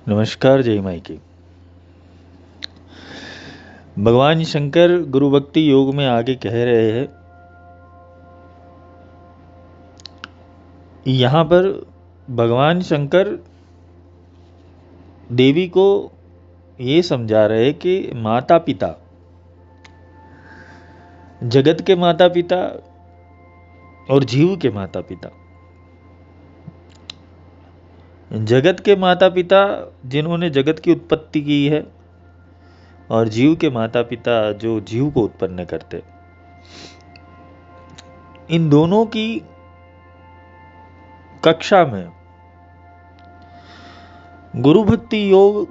नमस्कार। जय माई की। भगवान शंकर गुरु भक्ति योग में आगे कह रहे हैं, यहाँ पर भगवान शंकर देवी को ये समझा रहे हैं कि माता पिता, जगत के माता पिता और जीव के माता पिता। जगत के माता पिता जिन्होंने जगत की उत्पत्ति की है, और जीव के माता पिता जो जीव को उत्पन्न करते। इन दोनों की कक्षा में गुरु भक्ति योग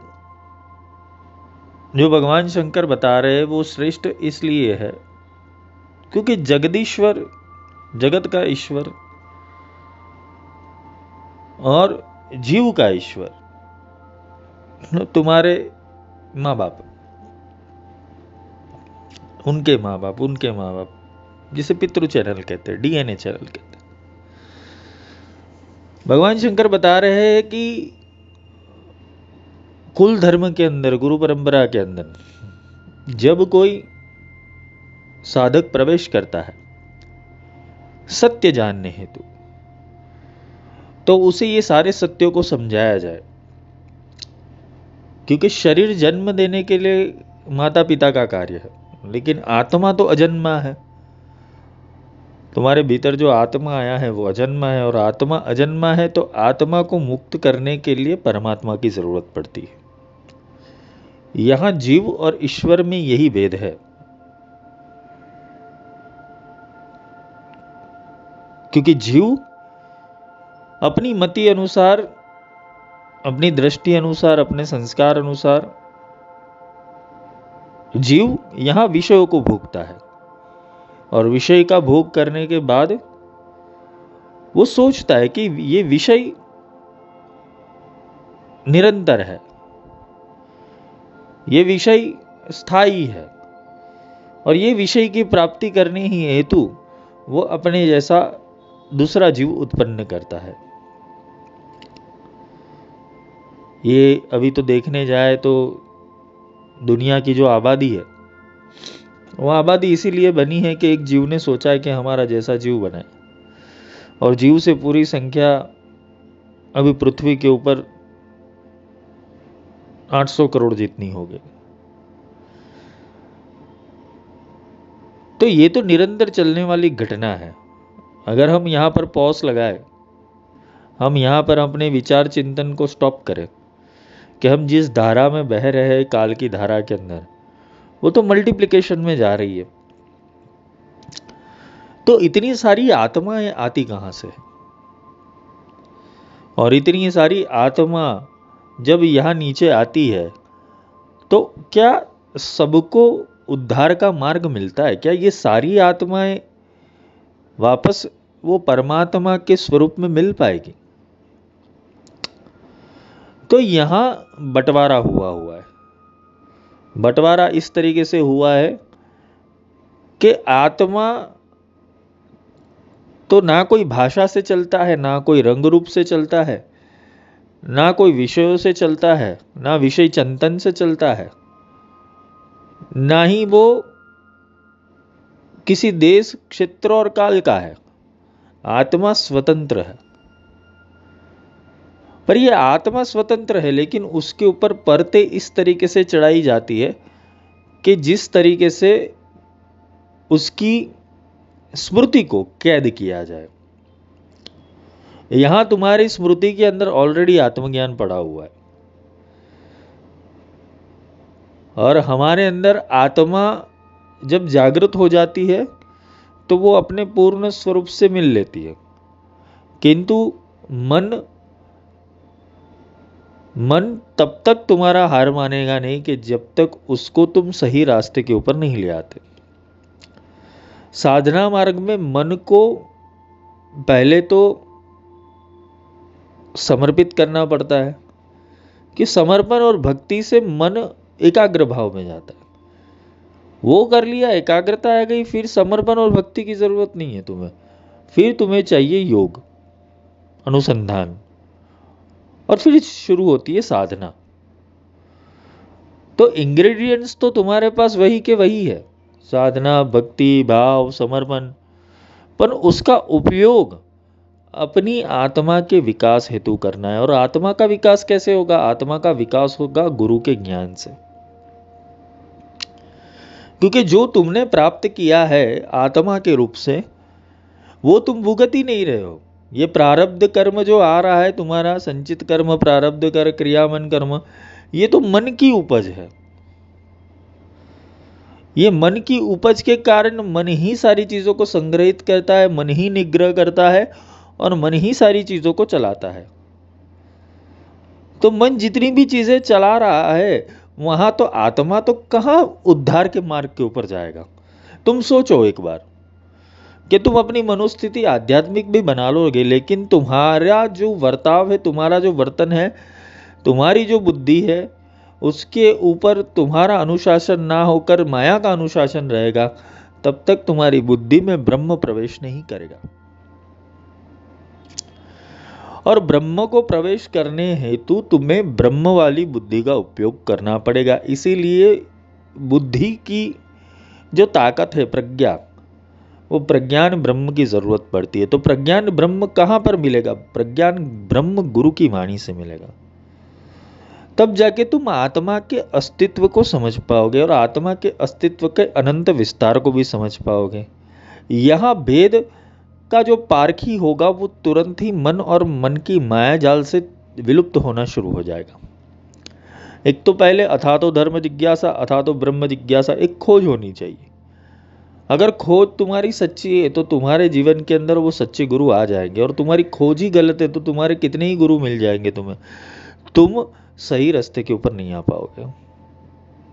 जो भगवान शंकर बता रहे हैं वो श्रेष्ठ इसलिए है क्योंकि जगदीश्वर, जगत का ईश्वर और जीव का ईश्वर तुम्हारे माँ बाप, उनके माँ बाप, जिसे पितृ चैनल कहते हैं, डीएनए चैनल कहते हैं। भगवान शंकर बता रहे हैं कि कुल धर्म के अंदर, गुरु परंपरा के अंदर जब कोई साधक प्रवेश करता है सत्य जानने हेतु, तो उसे ये सारे सत्यों को समझाया जाए। क्योंकि शरीर जन्म देने के लिए माता पिता का कार्य है, लेकिन आत्मा तो अजन्मा है। तुम्हारे भीतर जो आत्मा आया है वो अजन्मा है, और आत्मा अजन्मा है तो आत्मा को मुक्त करने के लिए परमात्मा की जरूरत पड़ती है। यहां जीव और ईश्वर में यही भेद है। क्योंकि जीव अपनी मति अनुसार, अपनी दृष्टि अनुसार, अपने संस्कार अनुसार जीव यहां विषयों को भोगता है, और विषय का भोग करने के बाद वो सोचता है कि ये विषय निरंतर है, ये विषय स्थायी है, और ये विषय की प्राप्ति करने ही हेतु वो अपने जैसा दूसरा जीव उत्पन्न करता है। ये अभी तो देखने जाए तो दुनिया की जो आबादी है वो आबादी इसीलिए बनी है कि एक जीव ने सोचा है कि हमारा जैसा जीव बनाए, और जीव से पूरी संख्या अभी पृथ्वी के ऊपर 800 करोड़ जितनी हो गई। तो ये तो निरंतर चलने वाली घटना है। अगर हम यहाँ पर पॉज लगाए, हम यहाँ पर अपने विचार चिंतन को स्टॉप करें कि हम जिस धारा में बह रहे हैं काल की धारा के अंदर, वो तो मल्टीप्लिकेशन में जा रही है। तो इतनी सारी आत्माएं आती कहां से? और इतनी सारी आत्मा जब यहां नीचे आती है तो क्या सबको उद्धार का मार्ग मिलता है? क्या ये सारी आत्माएं वापस वो परमात्मा के स्वरूप में मिल पाएगी? तो यहां बंटवारा हुआ है। बंटवारा इस तरीके से हुआ है कि आत्मा तो ना कोई भाषा से चलता है, ना कोई रंग रूप से चलता है, ना कोई विषयों से चलता है, ना विषय चिंतन से चलता है, ना ही वो किसी देश, क्षेत्र और काल का है। आत्मा स्वतंत्र है। पर यह आत्मा स्वतंत्र है, लेकिन उसके ऊपर परतें इस तरीके से चढ़ाई जाती है कि जिस तरीके से उसकी स्मृति को कैद किया जाए। यहां तुम्हारी स्मृति के अंदर ऑलरेडी आत्मज्ञान पड़ा हुआ है, और हमारे अंदर आत्मा जब जागृत हो जाती है तो वो अपने पूर्ण स्वरूप से मिल लेती है। किंतु मन तब तक तुम्हारा हार मानेगा नहीं कि जब तक उसको तुम सही रास्ते के ऊपर नहीं ले आते। साधना मार्ग में मन को पहले तो समर्पित करना पड़ता है, कि समर्पण और भक्ति से मन एकाग्र भाव में जाता है। वो कर लिया, एकाग्रता आ गई, फिर समर्पण और भक्ति की जरूरत नहीं है तुम्हें। फिर तुम्हें चाहिए योग, अनुसंधान, और फिर शुरू होती है साधना। तो इंग्रेडिएंट्स तो तुम्हारे पास वही के वही है, साधना, भक्ति, भाव, समर्पण, पर उसका उपयोग अपनी आत्मा के विकास हेतु करना है। और आत्मा का विकास कैसे होगा? आत्मा का विकास होगा गुरु के ज्ञान से। क्योंकि जो तुमने प्राप्त किया है आत्मा के रूप से, वो तुम भुगत ही नहीं रहे हो। ये प्रारब्ध कर्म जो आ रहा है तुम्हारा, संचित कर्म, प्रारब्ध कर, क्रियामन कर्म, ये तो मन की उपज है। ये मन की उपज के कारण मन ही सारी चीजों को संग्रहित करता है, मन ही निग्रह करता है और मन ही सारी चीजों को चलाता है। तो मन जितनी भी चीजें चला रहा है, वहां तो आत्मा तो कहां उद्धार के मार्ग के ऊपर जाएगा। तुम सोचो एक बार कि तुम अपनी मनोस्थिति आध्यात्मिक भी बना लोगे, लेकिन तुम्हारा जो वर्ताव है, तुम्हारा जो वर्तन है, तुम्हारी जो बुद्धि है, उसके ऊपर तुम्हारा अनुशासन ना होकर माया का अनुशासन रहेगा, तब तक तुम्हारी बुद्धि में ब्रह्म प्रवेश नहीं करेगा। और ब्रह्म को प्रवेश करने हेतु तुम्हें ब्रह्म वाली बुद्धि का उपयोग करना पड़ेगा। इसीलिए बुद्धि की जो ताकत है, प्रज्ञा, वो प्रज्ञान ब्रह्म की जरूरत पड़ती है। तो प्रज्ञान ब्रह्म कहाँ पर मिलेगा? प्रज्ञान ब्रह्म गुरु की वाणी से मिलेगा। तब जाके तुम आत्मा के अस्तित्व को समझ पाओगे और आत्मा के अस्तित्व के अनंत विस्तार को भी समझ पाओगे। यह भेद का जो पारखी होगा वो तुरंत ही मन और मन की माया जाल से विलुप्त होना शुरू हो जाएगा। एक तो पहले अथा तो धर्म जिज्ञासा, अथा तो ब्रह्म जिज्ञासा, एक खोज होनी चाहिए। अगर खोज तुम्हारी सच्ची है तो तुम्हारे जीवन के अंदर वो सच्चे गुरु आ जाएंगे, और तुम्हारी खोज ही गलत है तो तुम्हारे कितने ही गुरु मिल जाएंगे तुम्हें, तुम सही रास्ते के ऊपर नहीं आ पाओगे।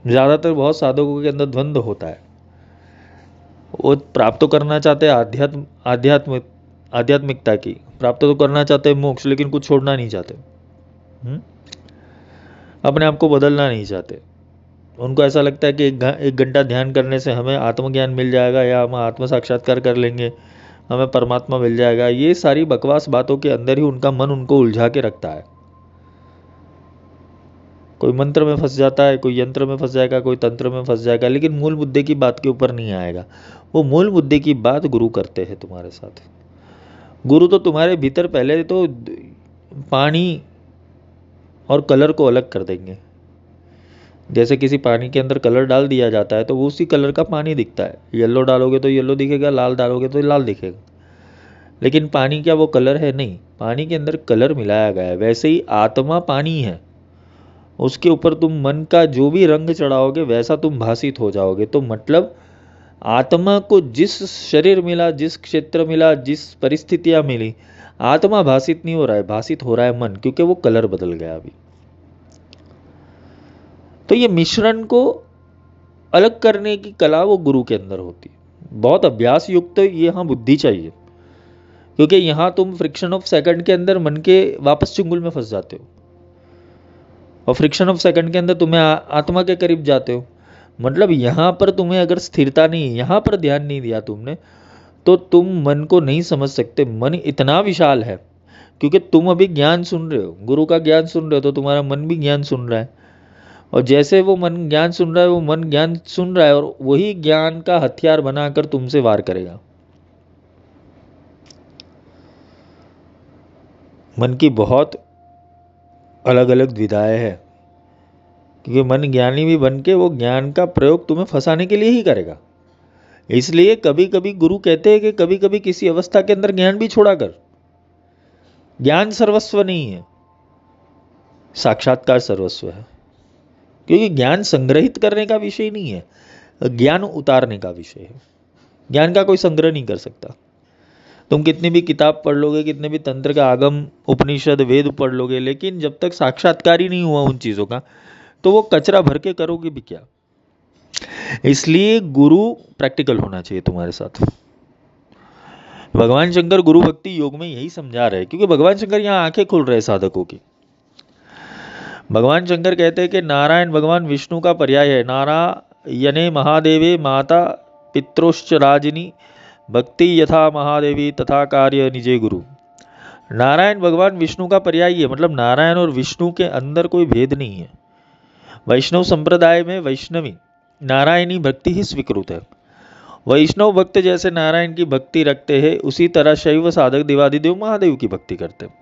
ज्यादातर बहुत साधकों के अंदर द्वंद्व होता है। वो प्राप्त तो करना चाहते हैं आध्यात्मिकता की, प्राप्त तो करना चाहते हैं मोक्ष, लेकिन कुछ छोड़ना नहीं चाहते, अपने आप को बदलना नहीं चाहते। उनको ऐसा लगता है कि एक घंटा ध्यान करने से हमें आत्मज्ञान मिल जाएगा, या हम आत्म साक्षात्कार कर लेंगे, हमें परमात्मा मिल जाएगा। ये सारी बकवास बातों के अंदर ही उनका मन उनको उलझा के रखता है। कोई मंत्र में फंस जाता है, कोई यंत्र में फंस जाएगा, कोई तंत्र में फंस जाएगा, लेकिन मूल मुद्दे की बात के ऊपर नहीं आएगा। वो मूल मुद्दे की बात गुरु करते हैं तुम्हारे साथ। गुरु तो तुम्हारे भीतर पहले तो पानी और कलर को अलग कर देंगे। जैसे किसी पानी के अंदर कलर डाल दिया जाता है तो वो उसी कलर का पानी दिखता है। येलो डालोगे तो येलो दिखेगा, लाल डालोगे तो लाल दिखेगा, लेकिन पानी क्या वो कलर है? नहीं, पानी के अंदर कलर मिलाया गया है। वैसे ही आत्मा पानी है, उसके ऊपर तुम मन का जो भी रंग चढ़ाओगे वैसा तुम भासित हो जाओगे। तो मतलब आत्मा को जिस शरीर मिला, जिस क्षेत्र मिला, जिस परिस्थितियां मिली, आत्मा भासित नहीं हो रहा है, भासित हो रहा है मन, क्योंकि वो कलर बदल गया अभी। तो ये मिश्रण को अलग करने की कला वो गुरु के अंदर होती है। बहुत अभ्यास युक्त ये यहाँ बुद्धि चाहिए, क्योंकि यहाँ तुम फ्रिक्शन ऑफ सेकंड के अंदर मन के वापस चुंगल में फंस जाते हो, और फ्रिक्शन ऑफ सेकंड के अंदर तुम्हें आत्मा के करीब जाते हो। मतलब यहाँ पर तुम्हें अगर स्थिरता नहीं, यहाँ पर ध्यान नहीं दिया तुमने, तो तुम मन को नहीं समझ सकते। मन इतना विशाल है, क्योंकि तुम अभी ज्ञान सुन रहे हो, गुरु का ज्ञान सुन रहे हो, तो तुम्हारा मन भी ज्ञान सुन रहा है। और जैसे वो मन ज्ञान सुन रहा है, वो मन ज्ञान सुन रहा है और वही ज्ञान का हथियार बनाकर तुमसे वार करेगा। मन की बहुत अलग अलग विधाएं हैं, क्योंकि मन ज्ञानी भी बन के वो ज्ञान का प्रयोग तुम्हें फंसाने के लिए ही करेगा। इसलिए कभी कभी गुरु कहते हैं कि कभी कभी किसी अवस्था के अंदर ज्ञान भी छोड़ा कर। ज्ञान सर्वस्व नहीं है, साक्षात्कार सर्वस्व है। क्योंकि ज्ञान संग्रहित करने का विषय नहीं है, ज्ञान उतारने का विषय है। ज्ञान का कोई संग्रह नहीं कर सकता। तुम कितनी भी किताब पढ़ लोगे, कितने भी तंत्र का आगम, उपनिषद, वेद पढ़ लोगे, लेकिन जब तक साक्षात्कार ही नहीं हुआ उन चीजों का, तो वो कचरा भर के करोगे भी क्या। इसलिए गुरु प्रैक्टिकल होना चाहिए तुम्हारे साथ। भगवान शंकर गुरु भक्ति योग में यही समझा रहे हैं, क्योंकि भगवान शंकर यहाँ आंखें खोल रहे साधकों की। भगवान शंकर कहते हैं कि नारायण भगवान विष्णु का पर्याय है। नारायणे महादेवे माता पित्रोश्च राजिनी, भक्ति यथा महादेवी तथा कार्य निजे गुरु। नारायण भगवान विष्णु का पर्याय है, मतलब नारायण और विष्णु के अंदर कोई भेद नहीं है। वैष्णव संप्रदाय में वैष्णवी नारायणी भक्ति ही स्वीकृत है। वैष्णव भक्त जैसे नारायण की भक्ति रखते हैं, उसी तरह शैव साधक देवादिदेव महादेव की भक्ति करते हैं।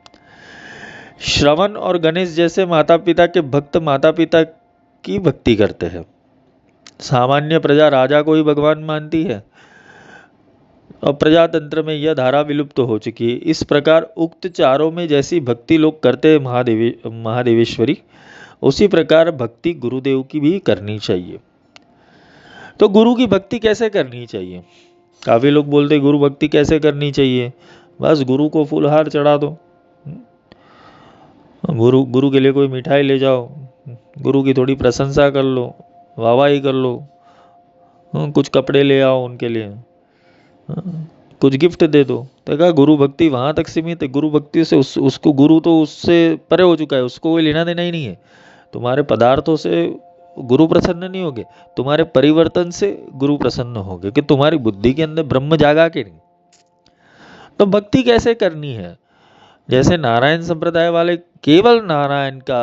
श्रवण और गणेश जैसे माता पिता के भक्त माता पिता की भक्ति करते हैं। सामान्य प्रजा राजा को ही भगवान मानती है और प्रजातंत्र में यह धारा विलुप्त हो चुकी है। इस प्रकार उक्त चारों में जैसी भक्ति लोग करते हैं महादेवेश्वरी, उसी प्रकार भक्ति गुरुदेव की भी करनी चाहिए। तो गुरु की भक्ति कैसे करनी चाहिए? काफ़ी लोग बोलते हैं गुरु भक्ति कैसे करनी चाहिए? बस गुरु को फूलहार चढ़ा दो, गुरु के लिए कोई मिठाई ले जाओ, गुरु की थोड़ी प्रशंसा कर लो, वाहवाही कर लो, कुछ कपड़े ले आओ उनके लिए, कुछ गिफ्ट दे दो। तो कहा गुरु भक्ति वहाँ तक सीमित है। गुरु भक्ति से उसको गुरु तो उससे परे हो चुका है, उसको कोई लेना देना ही नहीं है। तुम्हारे पदार्थों से गुरु प्रसन्न नहीं होगे, तुम्हारे परिवर्तन से गुरु प्रसन्न होगे कि तुम्हारी बुद्धि के अंदर ब्रह्म जागा के नहीं। तो भक्ति कैसे करनी है? जैसे नारायण संप्रदाय वाले केवल नारायण का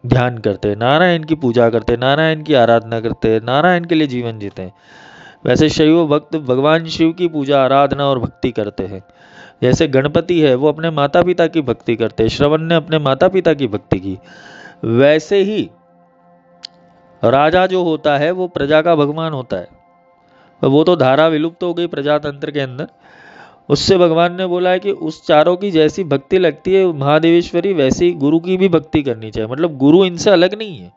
ध्यान करते हैं, नारायण की पूजा करते हैं, नारायण की आराधना करते हैं, नारायण के लिए जीवन जीते हैं, वैसे शैव भक्त भगवान शिव की पूजा आराधना और भक्ति करते हैं। जैसे गणपति है वो अपने माता पिता की भक्ति करते हैं, श्रवण ने अपने माता पिता की भक्ति की, वैसे ही राजा जो होता है वो प्रजा का भगवान होता है। वो तो धारा विलुप्त हो गई प्रजातंत्र के अंदर। उससे भगवान ने बोला है कि उस चारों की जैसी भक्ति लगती है महादेवेश्वरी, वैसी गुरु की भी भक्ति करनी चाहिए। मतलब गुरु इनसे अलग नहीं है।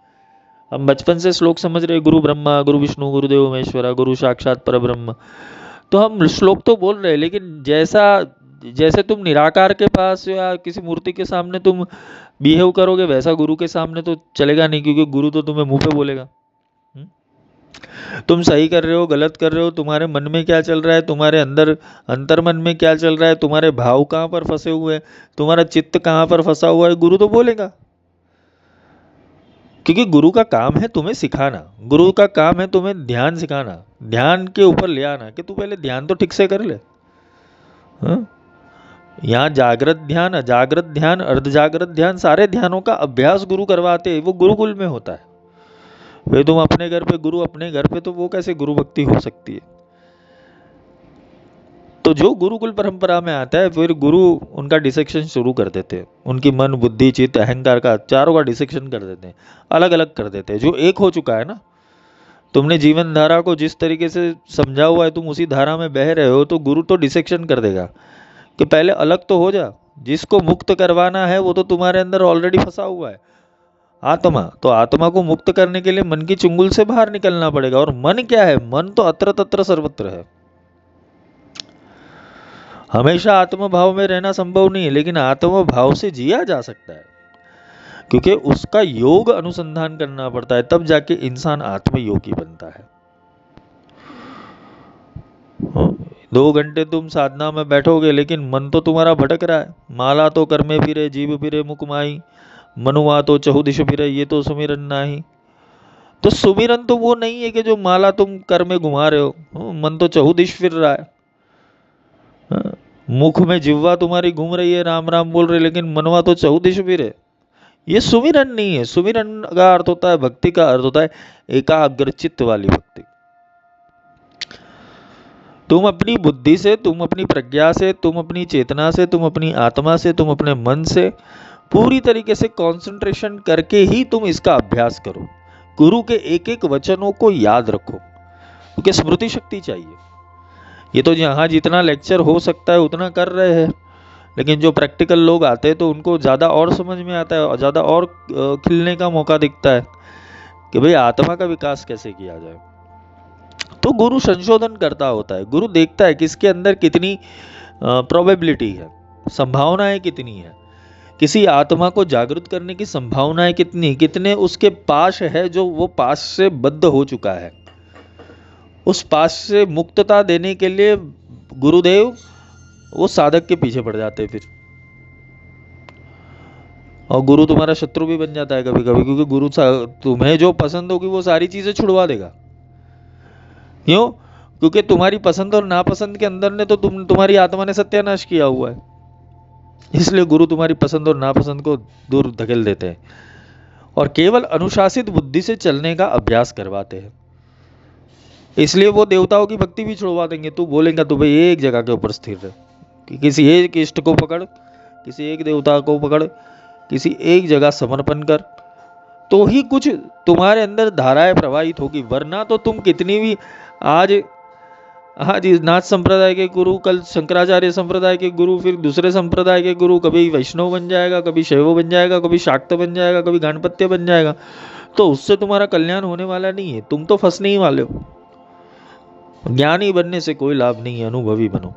हम बचपन से श्लोक समझ रहे, गुरु ब्रह्मा गुरु विष्णु गुरुदेव महेश्वरा गुरु साक्षात परब्रह्म, तो हम श्लोक तो बोल रहे हैं, लेकिन जैसे तुम निराकार के पास या किसी मूर्ति के सामने तुम बिहेव करोगे, वैसा गुरु के सामने तो चलेगा नहीं, क्योंकि गुरु तो तुम्हें मुंह पे बोलेगा। तुम सही कर रहे हो गलत कर रहे हो, तुम्हारे मन में क्या चल रहा है, तुम्हारे अंदर अंतर्मन में क्या चल रहा है, तुम्हारे भाव कहाँ पर फंसे हुए हैं, तुम्हारा चित्त कहाँ पर फंसा हुआ है, गुरु तो बोलेगा। क्योंकि गुरु का काम है तुम्हें सिखाना, गुरु का काम है तुम्हें ध्यान सिखाना, ध्यान के ऊपर ले आना कि तू पहले ध्यान तो ठीक से कर ले। यहाँ जागृत ध्यान, अजागृत ध्यान, अर्धजागृत ध्यान, सारे ध्यानों का अभ्यास गुरु करवाते हैं। वो गुरुकुल में होता है। वे तुम अपने घर पे गुरु अपने घर पे, तो वो कैसे गुरु भक्ति हो सकती है? तो जो गुरुकुल परंपरा में आता है, फिर गुरु उनका डिसेक्शन शुरू कर देते हैं। उनकी मन बुद्धि चित्त अहंकार का चारों का डिसेक्शन कर देते हैं, अलग अलग कर देते हैं। जो एक हो चुका है ना, तुमने जीवन धारा को जिस तरीके से समझा हुआ है, तुम उसी धारा में बह रहे हो, तो गुरु तो डिसेक्शन कर देगा कि पहले अलग तो हो जा। जिसको मुक्त करवाना है वो तो तुम्हारे अंदर ऑलरेडी फंसा हुआ है, आत्मा। तो आत्मा को मुक्त करने के लिए मन की चुंगल से बाहर निकलना पड़ेगा। और मन क्या है? मन तो अत्र तत्र सर्वत्र है। हमेशा आत्म भाव में रहना संभव नहीं है, लेकिन आत्म भाव से जिया जा सकता है, क्योंकि उसका योग अनुसंधान करना पड़ता है, तब जाके इंसान आत्मयोगी बनता है। 2 घंटे तुम साधना में बैठोगे, लेकिन मन तो तुम्हारा भटक रहा है। माला तो कर में फिरे, जीव फिरे मुख माई, मनुआ तो चहुदिश फिरे, ये तो सुमिरन नाही। तो सुमिरन तो वो नहीं है कि जो माला तुम कर में घुमा रहे हो, मन तो चहुदिश फिर रहा है। मुख में जिह्वा तुम्हारी घूम रही है, राम राम बोल रहे, लेकिन मनवा तो चहुदिश फिरे। ये सुमिरन नहीं है। सुमिरन का अर्थ होता है, भक्ति का अर्थ होता है एकाग्र चित्त वाली भक्ति। तुम अपनी बुद्धि से, तुम अपनी प्रज्ञा से, तुम अपनी चेतना से, तुम अपनी आत्मा से, तुम अपने मन से पूरी तरीके से कंसंट्रेशन करके ही तुम इसका अभ्यास करो। गुरु के एक एक वचनों को याद रखो, क्योंकि स्मृति शक्ति चाहिए। ये तो यहाँ जितना लेक्चर हो सकता है उतना कर रहे हैं, लेकिन जो प्रैक्टिकल लोग आते हैं तो उनको ज़्यादा और समझ में आता है और ज़्यादा और खिलने का मौका दिखता है कि भाई आत्मा का विकास कैसे किया जाए। तो गुरु संशोधन करता होता है। गुरु देखता है कि इसके अंदर कितनी प्रोबेबिलिटी है, संभावनाएं कितनी है, किसी आत्मा को जागृत करने की संभावनाएं कितनी, कितने उसके पास है जो वो पास से बद्ध हो चुका है। उस पास से मुक्तता देने के लिए गुरुदेव वो साधक के पीछे पड़ जाते हैं फिर, और गुरु तुम्हारा शत्रु भी बन जाता है कभी कभी, क्योंकि गुरु तुम्हें जो पसंद होगी वो सारी चीजें छुड़वा देगा। क्यों? क्योंकि तुम्हारी पसंद और नापसंद के अंदर ने तो तुम्हारी आत्मा ने सत्यानाश किया हुआ है। इसलिए गुरु तुम्हारी पसंद और नापसंद को दूर धकेल देते हैं। और केवल अनुशासित बुद्धि से चलने का अभ्यास करवाते हैं। इसलिए वो देवताओं की भक्ति भी छुड़वा देंगे। तू बोलेगा तो भाई एक जगह के ऊपर स्थिर रहे, कि किसी एक इष्ट को पकड़, किसी एक देवता को पकड़, किसी एक जगह समर्पण कर, तो ही कुछ तुम्हारे अंदर धाराएं प्रवाहित होगी। वरना तो तुम कितनी भी आज इस नाथ संप्रदाय के गुरु, कल शंकराचार्य संप्रदाय के गुरु, फिर दूसरे संप्रदाय के गुरु, कभी वैष्णव बन जाएगा, कभी शैव बन जाएगा, कभी शाक्त बन जाएगा, कभी गणपत्य बन जाएगा, तो उससे तुम्हारा कल्याण होने वाला नहीं है। तुम तो फंसने ही वाले हो। ज्ञानी बनने से कोई लाभ नहीं है, अनुभवी बनो।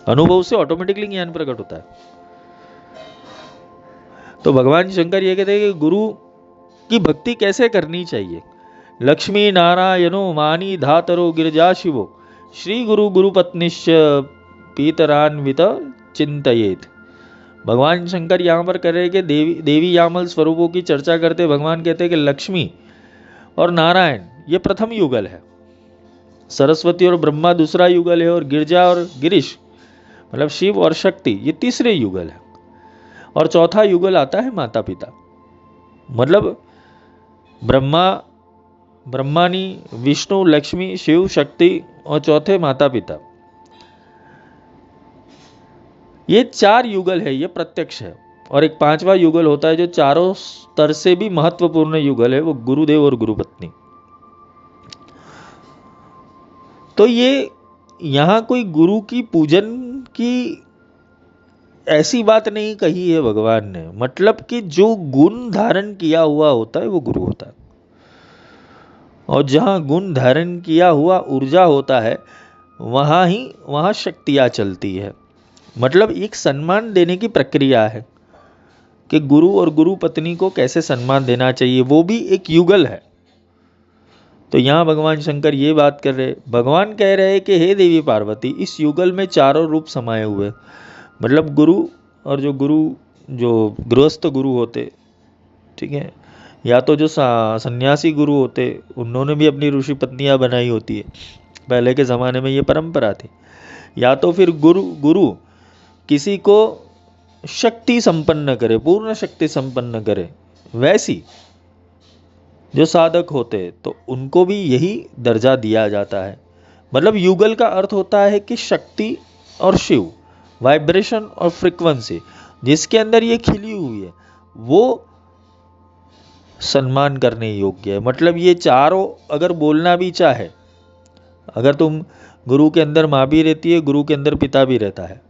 अनुभव से ऑटोमेटिकली ज्ञान प्रकट होता है। तो भगवान शंकर ये कहते हैं कि गुरु की भक्ति कैसे करनी चाहिए। लक्ष्मी नारायणो मानी धातरो गिरजा शिवो श्री गुरु गुरुपत्निश्च पीतरान्वित चिंतयेत। भगवान शंकर यहाँ पर कह रहे कि देवी यामल स्वरूपों की चर्चा करते भगवान कहते हैं कि लक्ष्मी और नारायण ये प्रथम युगल है, सरस्वती और ब्रह्मा दूसरा युगल है, और गिरजा और गिरीश मतलब शिव और शक्ति ये तीसरे युगल है, और चौथा युगल आता है माता पिता। मतलब ब्रह्मानी, विष्णु, लक्ष्मी, शिव, शक्ति और चौथे माता पिता, ये चार युगल है, ये प्रत्यक्ष है। और एक पांचवा युगल होता है जो चारों स्तर से भी महत्वपूर्ण युगल है, वो गुरुदेव और गुरुपत्नी। तो ये यहां कोई गुरु की पूजन की ऐसी बात नहीं कही है भगवान ने। मतलब कि जो गुण धारण किया हुआ होता है वो गुरु होता है, और जहां गुण धारण किया हुआ ऊर्जा होता है वहां शक्तियां चलती है। मतलब एक सम्मान देने की प्रक्रिया है कि गुरु और गुरु पत्नी को कैसे सम्मान देना चाहिए, वो भी एक युगल है। तो यहां भगवान शंकर ये बात कर रहे, भगवान कह रहे हैं कि हे देवी पार्वती, इस युगल में चारों रूप समाये हुए। मतलब गुरु, और जो गृहस्थ गुरु होते, ठीक है, या तो जो सन्यासी गुरु होते उन्होंने भी अपनी ऋषि पत्नियां बनाई होती है, पहले के ज़माने में ये परंपरा थी। या तो फिर गुरु किसी को शक्ति संपन्न करे, पूर्ण शक्ति संपन्न करे, वैसी जो साधक होते तो उनको भी यही दर्जा दिया जाता है। मतलब युगल का अर्थ होता है कि शक्ति और शिव, वाइब्रेशन और फ्रीक्वेंसी जिसके अंदर ये खिली हुई है वो सम्मान करने योग्य है। मतलब ये चारों अगर बोलना भी चाहे, अगर तुम गुरु के अंदर माँ भी रहती है, गुरु के अंदर पिता भी रहता है,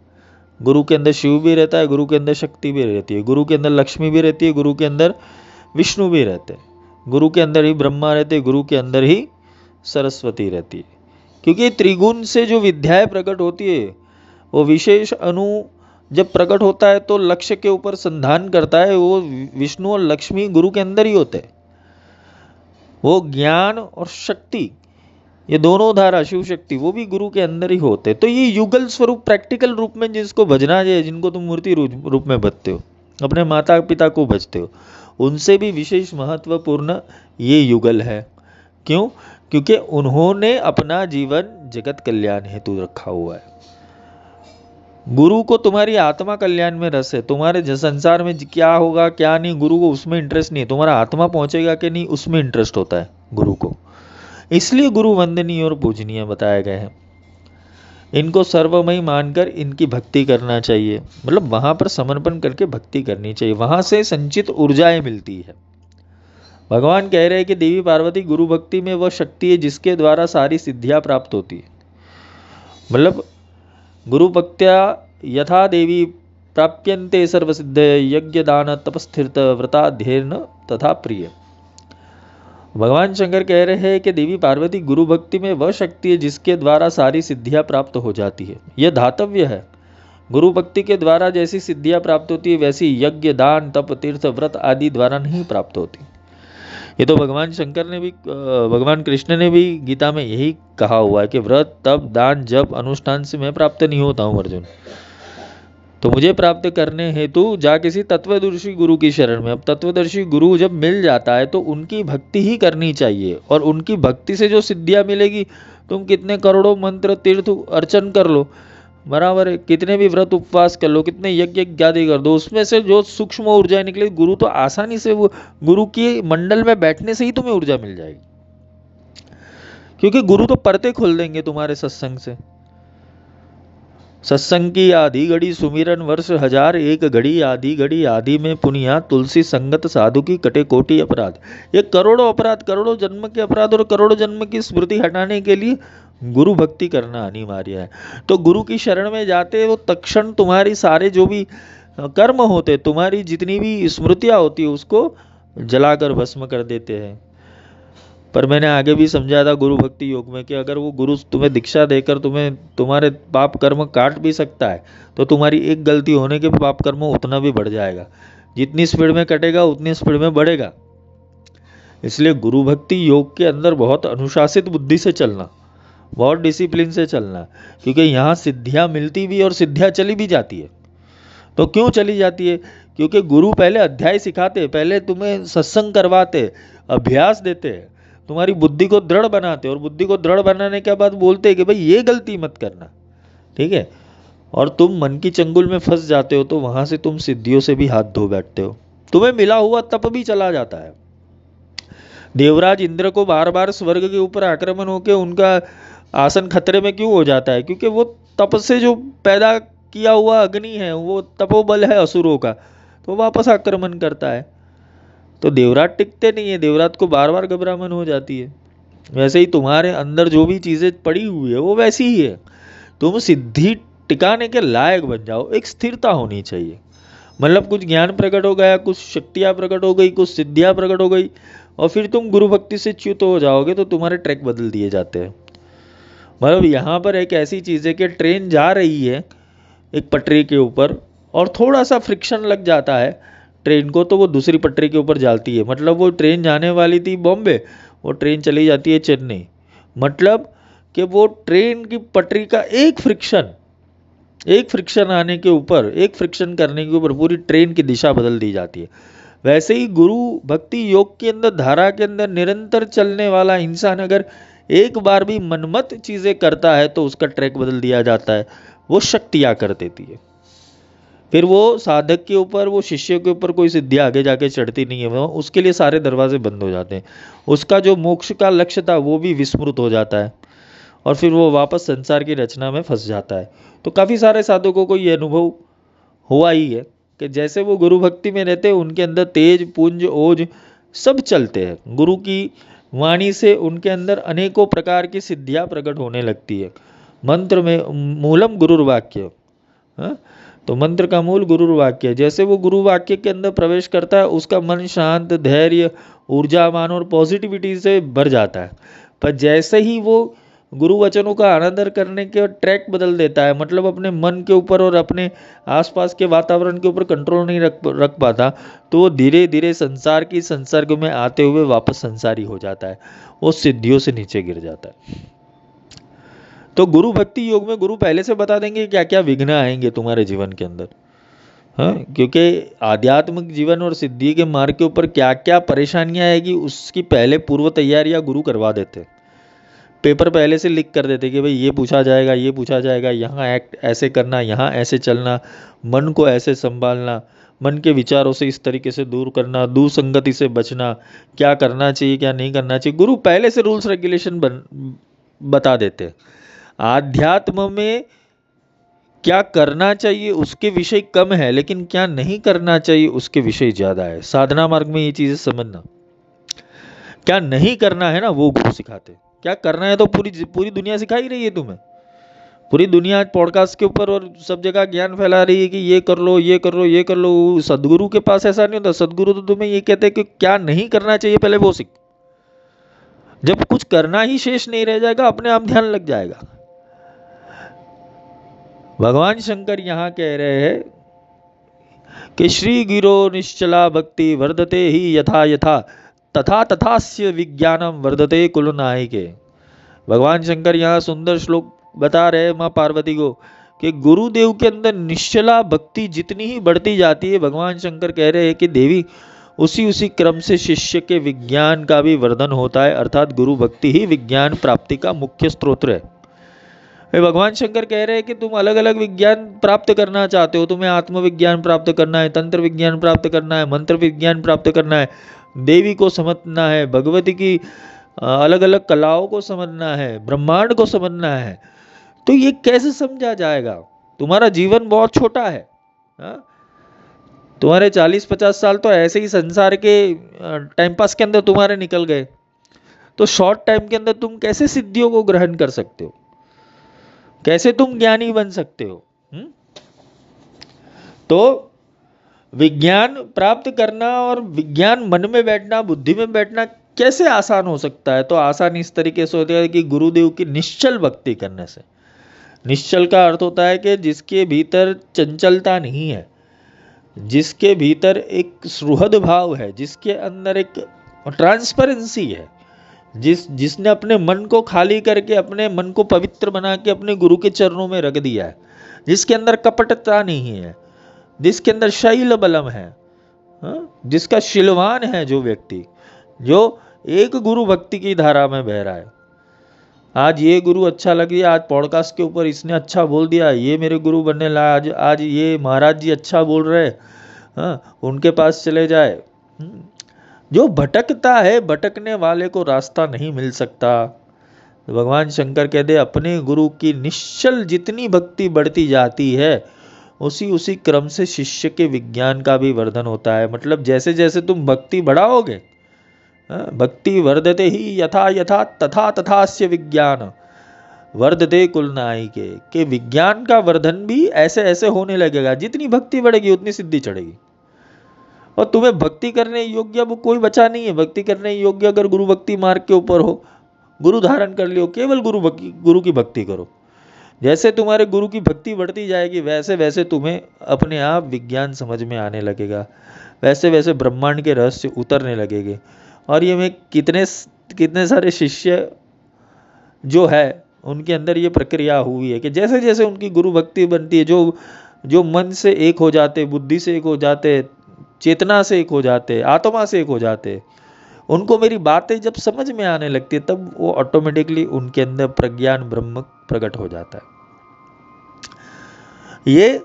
गुरु के अंदर शिव भी रहता है, गुरु के अंदर शक्ति भी रहती है, गुरु के अंदर लक्ष्मी भी रहती है, गुरु के अंदर विष्णु भी रहते हैं, गुरु के अंदर ही ब्रह्मा रहते हैं, गुरु के अंदर ही सरस्वती रहती है। क्योंकि त्रिगुण से जो विद्याएं प्रकट होती है वो विशेष अणु जब प्रकट होता है तो लक्ष्य के ऊपर संधान करता है, वो विष्णु और लक्ष्मी गुरु के अंदर ही होते हैं। वो ज्ञान और शक्ति, ये दोनों धारा शिव शक्ति, वो भी गुरु के अंदर ही होते हैं। तो ये युगल स्वरूप प्रैक्टिकल रूप में जिसको भजना है, जिनको तुम मूर्ति रूप में भजते हो, अपने माता पिता को भजते हो, उनसे भी विशेष महत्वपूर्ण ये युगल है। क्यों? क्योंकि उन्होंने अपना जीवन जगत कल्याण हेतु रखा हुआ है। गुरु को तुम्हारी आत्मा कल्याण में रस है, तुम्हारे संसार में क्या होगा क्या नहीं, गुरु को उसमें इंटरेस्ट नहीं है, तुम्हारा आत्मा पहुंचेगा कि नहीं उसमें इंटरेस्ट होता है गुरु को। इसलिए गुरु वंदनीय और पूजनीय बताए गए हैं। इनको सर्वमयी मानकर इनकी भक्ति करना चाहिए। मतलब वहां पर समर्पण करके भक्ति करनी चाहिए, वहां से संचित ऊर्जाएं मिलती है। भगवान कह रहे हैं कि देवी पार्वती गुरु भक्ति में वह शक्ति है जिसके द्वारा सारी सिद्धियां प्राप्त होती है। मतलब गुरु भक्त्या यथा देवी प्राप्यन्ते सर्वसिद्ध यज्ञ दान तपस्थिरत व्रताध्ययन तथा प्रिय। भगवान शंकर कह रहे हैं कि देवी पार्वती गुरु भक्ति में वह शक्ति है जिसके द्वारा सारी सिद्धियां प्राप्त हो जाती है। यह धातव्य है। गुरु भक्ति के द्वारा जैसी सिद्धियां प्राप्त होती है वैसी यज्ञ दान तप तीर्थ व्रत आदि द्वारा नहीं प्राप्त होती। ये तो भगवान शंकर ने भी, भगवान कृष्ण ने भी गीता में यही कहा हुआ है कि व्रत तप दान जप अनुष्ठान से मैं प्राप्त नहीं होता हूँ अर्जुन, तो मुझे प्राप्त करने हेतु जा किसी तत्वदर्शी गुरु की शरण में। अब तत्वदर्शी गुरु जब मिल जाता है तो उनकी भक्ति ही करनी चाहिए, और उनकी भक्ति से जो सिद्धियां मिलेगी, तुम कितने करोड़ों मंत्र तीर्थ अर्चन कर लो, बराबर है। कितने भी व्रत उपवास कर लो, कितने यज्ञ इत्यादि कर दो, उसमें से जो सूक्ष्म ऊर्जा निकले, गुरु तो आसानी से, वो गुरु के मंडल में बैठने से ही तुम्हें ऊर्जा मिल जाएगी, क्योंकि गुरु तो परते खोल देंगे तुम्हारे सत्संग से। सत्संग की आधी घड़ी सुमिरन वर्ष हजार, एक घड़ी आधी घड़ी आधी में पुनिया, तुलसी संगत साधु की कटे कोटि अपराध। ये करोड़ों अपराध, करोड़ों जन्म के अपराध और करोड़ों जन्म की स्मृति हटाने के लिए गुरु भक्ति करना अनिवार्य है। तो गुरु की शरण में जाते वो तत्क्षण तुम्हारी सारे जो भी कर्म होते, तुम्हारी जितनी भी स्मृतियाँ होती है, उसको जलाकर भस्म कर देते हैं। पर मैंने आगे भी समझा था गुरु भक्ति योग में कि अगर वो गुरु तुम्हें दीक्षा देकर तुम्हें तुम्हारे पाप कर्म काट भी सकता है, तो तुम्हारी एक गलती होने के पाप कर्म उतना भी बढ़ जाएगा। जितनी स्पीड में कटेगा उतनी स्पीड में बढ़ेगा। इसलिए गुरु भक्ति योग के अंदर बहुत अनुशासित बुद्धि से चलना, बहुत डिसिप्लिन से चलना, क्योंकि यहाँ सिद्धियाँ मिलती भी और सिद्धियाँ चली भी जाती है। तो क्यों चली जाती है? क्योंकि गुरु पहले अध्याय सिखाते, पहले तुम्हें सत्संग करवाते, अभ्यास देते हैं, तुम्हारी बुद्धि को दृढ़ बनाते, और बुद्धि को दृढ़ बनाने के बाद बोलते हैं कि भाई ये गलती मत करना, ठीक है। और तुम मन की चंगुल में फंस जाते हो, तो वहां से तुम सिद्धियों से भी हाथ धो बैठते हो, तुम्हें मिला हुआ तप भी चला जाता है। देवराज इंद्र को बार बार स्वर्ग के ऊपर आक्रमण होकर उनका आसन खतरे में क्यों हो जाता है? क्योंकि वो तप से जो पैदा किया हुआ अग्नि है, वो तपोबल है असुरों का, तो वापस आक्रमण करता है। तो देवराज टिकते नहीं है, देवराज को बार बार घबराहट हो जाती है। वैसे ही तुम्हारे अंदर जो भी चीज़ें पड़ी हुई है वो वैसी ही है। तुम सिद्धि टिकाने के लायक बन जाओ, एक स्थिरता होनी चाहिए। मतलब कुछ ज्ञान प्रकट हो गया, कुछ शक्तियाँ प्रकट हो गई, कुछ सिद्धियाँ प्रकट हो गई, और फिर तुम गुरु भक्ति से च्युत हो जाओगे, तो तुम्हारे ट्रैक बदल दिए जाते हैं। मतलब यहाँ पर एक ऐसी चीज़ है कि ट्रेन जा रही है एक पटरी के ऊपर, और थोड़ा सा फ्रिक्शन लग जाता है ट्रेन को, तो वो दूसरी पटरी के ऊपर जाती है। मतलब वो ट्रेन जाने वाली थी बॉम्बे, वो ट्रेन चली जाती है चेन्नई। मतलब कि वो ट्रेन की पटरी का एक फ्रिक्शन आने के ऊपर, एक फ्रिक्शन करने के ऊपर पूरी ट्रेन की दिशा बदल दी जाती है। वैसे ही गुरु भक्ति योग के अंदर, धारा के अंदर निरंतर चलने वाला इंसान अगर एक बार भी मनमत चीज़ें करता है, तो उसका ट्रैक बदल दिया जाता है, वो शक्तियाँ कर देती है। फिर वो साधक के ऊपर, वो शिष्य के ऊपर कोई सिद्धि आगे जाके चढ़ती नहीं है, वो उसके लिए सारे दरवाजे बंद हो जाते हैं। उसका जो मोक्ष का लक्ष्य था वो भी विस्मृत हो जाता है, और फिर वो वापस संसार की रचना में फंस जाता है। तो काफ़ी सारे साधकों को ये अनुभव हुआ ही है कि जैसे वो गुरु भक्ति में रहते हैं, उनके अंदर तेज, पुंज, ओज सब चलते हैं। गुरु की वाणी से उनके अंदर अनेकों प्रकार की सिद्धियाँ प्रकट होने लगती है। मंत्र में मूलम गुरुर्वाक्य, हाँ, तो मंत्र का मूल गुरुर्वाक्य है। जैसे वो गुरु वाक्य के अंदर प्रवेश करता है, उसका मन शांत, धैर्य, ऊर्जावान और पॉजिटिविटी से भर जाता है। पर जैसे ही वो गुरु वचनों का अनादर करने के ट्रैक बदल देता है, मतलब अपने मन के ऊपर और अपने आसपास के वातावरण के ऊपर कंट्रोल नहीं रख पाता, तो वो धीरे धीरे संसार की संसर्ग में आते हुए वापस संसारी हो जाता है, वो सिद्धियों से नीचे गिर जाता है। तो गुरु भक्ति योग में गुरु पहले से बता देंगे क्या क्या विघ्न आएंगे तुम्हारे जीवन के अंदर, हाँ, क्योंकि आध्यात्मिक जीवन और सिद्धि के मार्ग के ऊपर क्या क्या परेशानियां आएगी उसकी पहले पूर्व तैयारियां गुरु करवा देते। पेपर पहले से लिख कर देते कि भाई ये पूछा जाएगा, ये पूछा जाएगा, यहाँ एक्ट ऐसे करना, यहाँ ऐसे चलना, मन को ऐसे संभालना, मन के विचारों से इस तरीके से दूर करना, दुसंगति से बचना, क्या करना चाहिए क्या नहीं करना चाहिए। गुरु पहले से रूल्स रेगुलेशन बता देते। आध्यात्म में क्या करना चाहिए उसके विषय कम है, लेकिन क्या नहीं करना चाहिए उसके विषय ज़्यादा है। साधना मार्ग में ये चीज़ें समझना, क्या नहीं करना है ना वो गुरु सिखाते, क्या करना है तो पूरी दुनिया सिखा ही रही है तुम्हें। पूरी दुनिया आज पॉडकास्ट के ऊपर और सब जगह ज्ञान फैला रही है कि ये कर लो, ये कर लो, ये कर लो। सदगुरु के पास ऐसा नहीं होता। सदगुरु तो तुम्हें ये कहते हैं कि क्या नहीं करना चाहिए पहले वो सीख। जब कुछ करना ही शेष नहीं रह जाएगा, अपने आप ध्यान लग जाएगा। भगवान शंकर यहाँ कह रहे हैं कि श्री गिरो निश्चला भक्ति वर्धते ही यथा यथा तथा तथास्य विज्ञानम वर्धते कुलनायके। भगवान शंकर यहाँ सुंदर श्लोक बता रहे हैं माँ पार्वती को कि गुरुदेव के अंदर निश्चला भक्ति जितनी ही बढ़ती जाती है, भगवान शंकर कह रहे हैं कि देवी उसी क्रम से शिष्य के विज्ञान का भी वर्धन होता है। अर्थात गुरु भक्ति ही विज्ञान प्राप्ति का मुख्य स्रोत है। भगवान शंकर कह रहे हैं कि तुम अलग अलग विज्ञान प्राप्त करना चाहते हो, तुम्हें आत्मविज्ञान प्राप्त करना है, तंत्र विज्ञान प्राप्त करना है, मंत्र विज्ञान प्राप्त करना है, देवी को समझना है, भगवती की अलग अलग कलाओं को समझना है, ब्रह्मांड को समझना है। तो ये कैसे समझा जाएगा? तुम्हारा जीवन बहुत छोटा है। हाँ? तुम्हारे 40-50 साल तो ऐसे ही संसार के टाइम पास के अंदर तुम्हारे निकल गए। तो शॉर्ट टाइम के अंदर तुम कैसे सिद्धियों को ग्रहण कर सकते हो? कैसे तुम ज्ञानी बन सकते हो? तो विज्ञान प्राप्त करना और विज्ञान मन में बैठना, बुद्धि में बैठना कैसे आसान हो सकता है? तो आसान इस तरीके से होता है कि गुरुदेव की निश्चल भक्ति करने से। निश्चल का अर्थ होता है कि जिसके भीतर चंचलता नहीं है, जिसके भीतर एक सुहृद भाव है, जिसके अंदर एक ट्रांसपेरेंसी है, जिसने अपने मन को खाली करके, अपने मन को पवित्र बना के अपने गुरु के चरणों में रख दिया है, जिसके अंदर कपटता नहीं है, जिसके अंदर शैल बलम है, जिसका शिलवान है, जो व्यक्ति जो एक गुरु भक्ति की धारा में बह रहा है। आज ये गुरु अच्छा लग गया, आज पॉडकास्ट के ऊपर इसने अच्छा बोल दिया, ये मेरे गुरु बनने लगा, आज ये महाराज जी अच्छा बोल रहे, उनके पास चले जाए। जो भटकता है, भटकने वाले को रास्ता नहीं मिल सकता। तो भगवान शंकर कहते अपने गुरु की निश्चल जितनी भक्ति बढ़ती जाती है, उसी क्रम से शिष्य के विज्ञान का भी वर्धन होता है। मतलब जैसे जैसे तुम भक्ति बढ़ाओगे, भक्ति वर्धते ही यथा यथा तथा तथास्य विज्ञान वर्धते कुलनायिके, के विज्ञान का वर्धन भी ऐसे ऐसे होने लगेगा। जितनी भक्ति बढ़ेगी उतनी सिद्धि चढ़ेगी। और तुम्हें भक्ति करने योग्य अब कोई बचा नहीं है। भक्ति करने योग्य अगर गुरु भक्ति मार्ग के ऊपर हो, गुरु धारण कर लियो, केवल गुरु की भक्ति करो। जैसे तुम्हारे गुरु की भक्ति बढ़ती जाएगी, वैसे वैसे तुम्हें अपने आप विज्ञान समझ में आने लगेगा, वैसे वैसे ब्रह्मांड के रहस्य उतरने लगेंगे। और ये में कितने सारे शिष्य जो है उनके अंदर ये प्रक्रिया हुई है कि जैसे जैसे उनकी गुरु भक्ति बनती है, जो मन से एक हो जाते, बुद्धि से एक हो जाते, चेतना से एक हो जाते, आत्मा से एक हो जाते, उनको मेरी बातें जब समझ में आने लगती है, तब वो ऑटोमेटिकली उनके अंदर प्रज्ञान ब्रह्म प्रकट हो जाता है। ये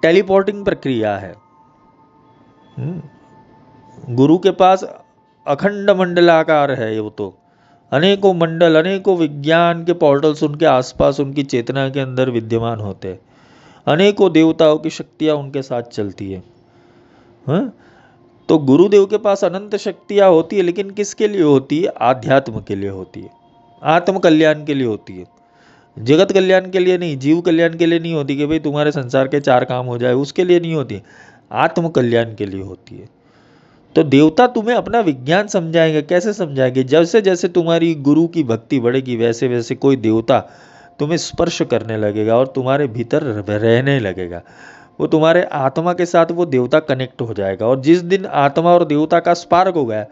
टेलीपोर्टिंग प्रक्रिया है। गुरु के पास अखंड मंडलाकार है। वो तो अनेकों मंडल, अनेकों विज्ञान के पोर्टल्स उनके आसपास, उनकी चेतना के अंदर विद्यमान होते हैं। अनेकों देवताओं की शक्तियां उनके साथ चलती है। तो गुरुदेव के पास अनंत शक्तियां होती है, लेकिन किसके लिए होती है? आध्यात्म के लिए होती है, आत्म कल्याण के लिए होती है, जगत कल्याण के लिए नहीं, जीव कल्याण के लिए नहीं होती कि भाई तुम्हारे संसार के 4 काम हो जाए, उसके लिए नहीं होती, आत्म कल्याण के लिए होती है। तो देवता तुम्हें अपना विज्ञान समझाएंगे। कैसे समझाएंगे? जैसे जैसे तुम्हारी गुरु की भक्ति बढ़ेगी, वैसे वैसे कोई देवता तुम्हें स्पर्श करने लगेगा और तुम्हारे भीतर रहने लगेगा। वो तुम्हारे आत्मा के साथ वो देवता कनेक्ट हो जाएगा। और जिस दिन आत्मा और देवता का स्पार्क हो गया,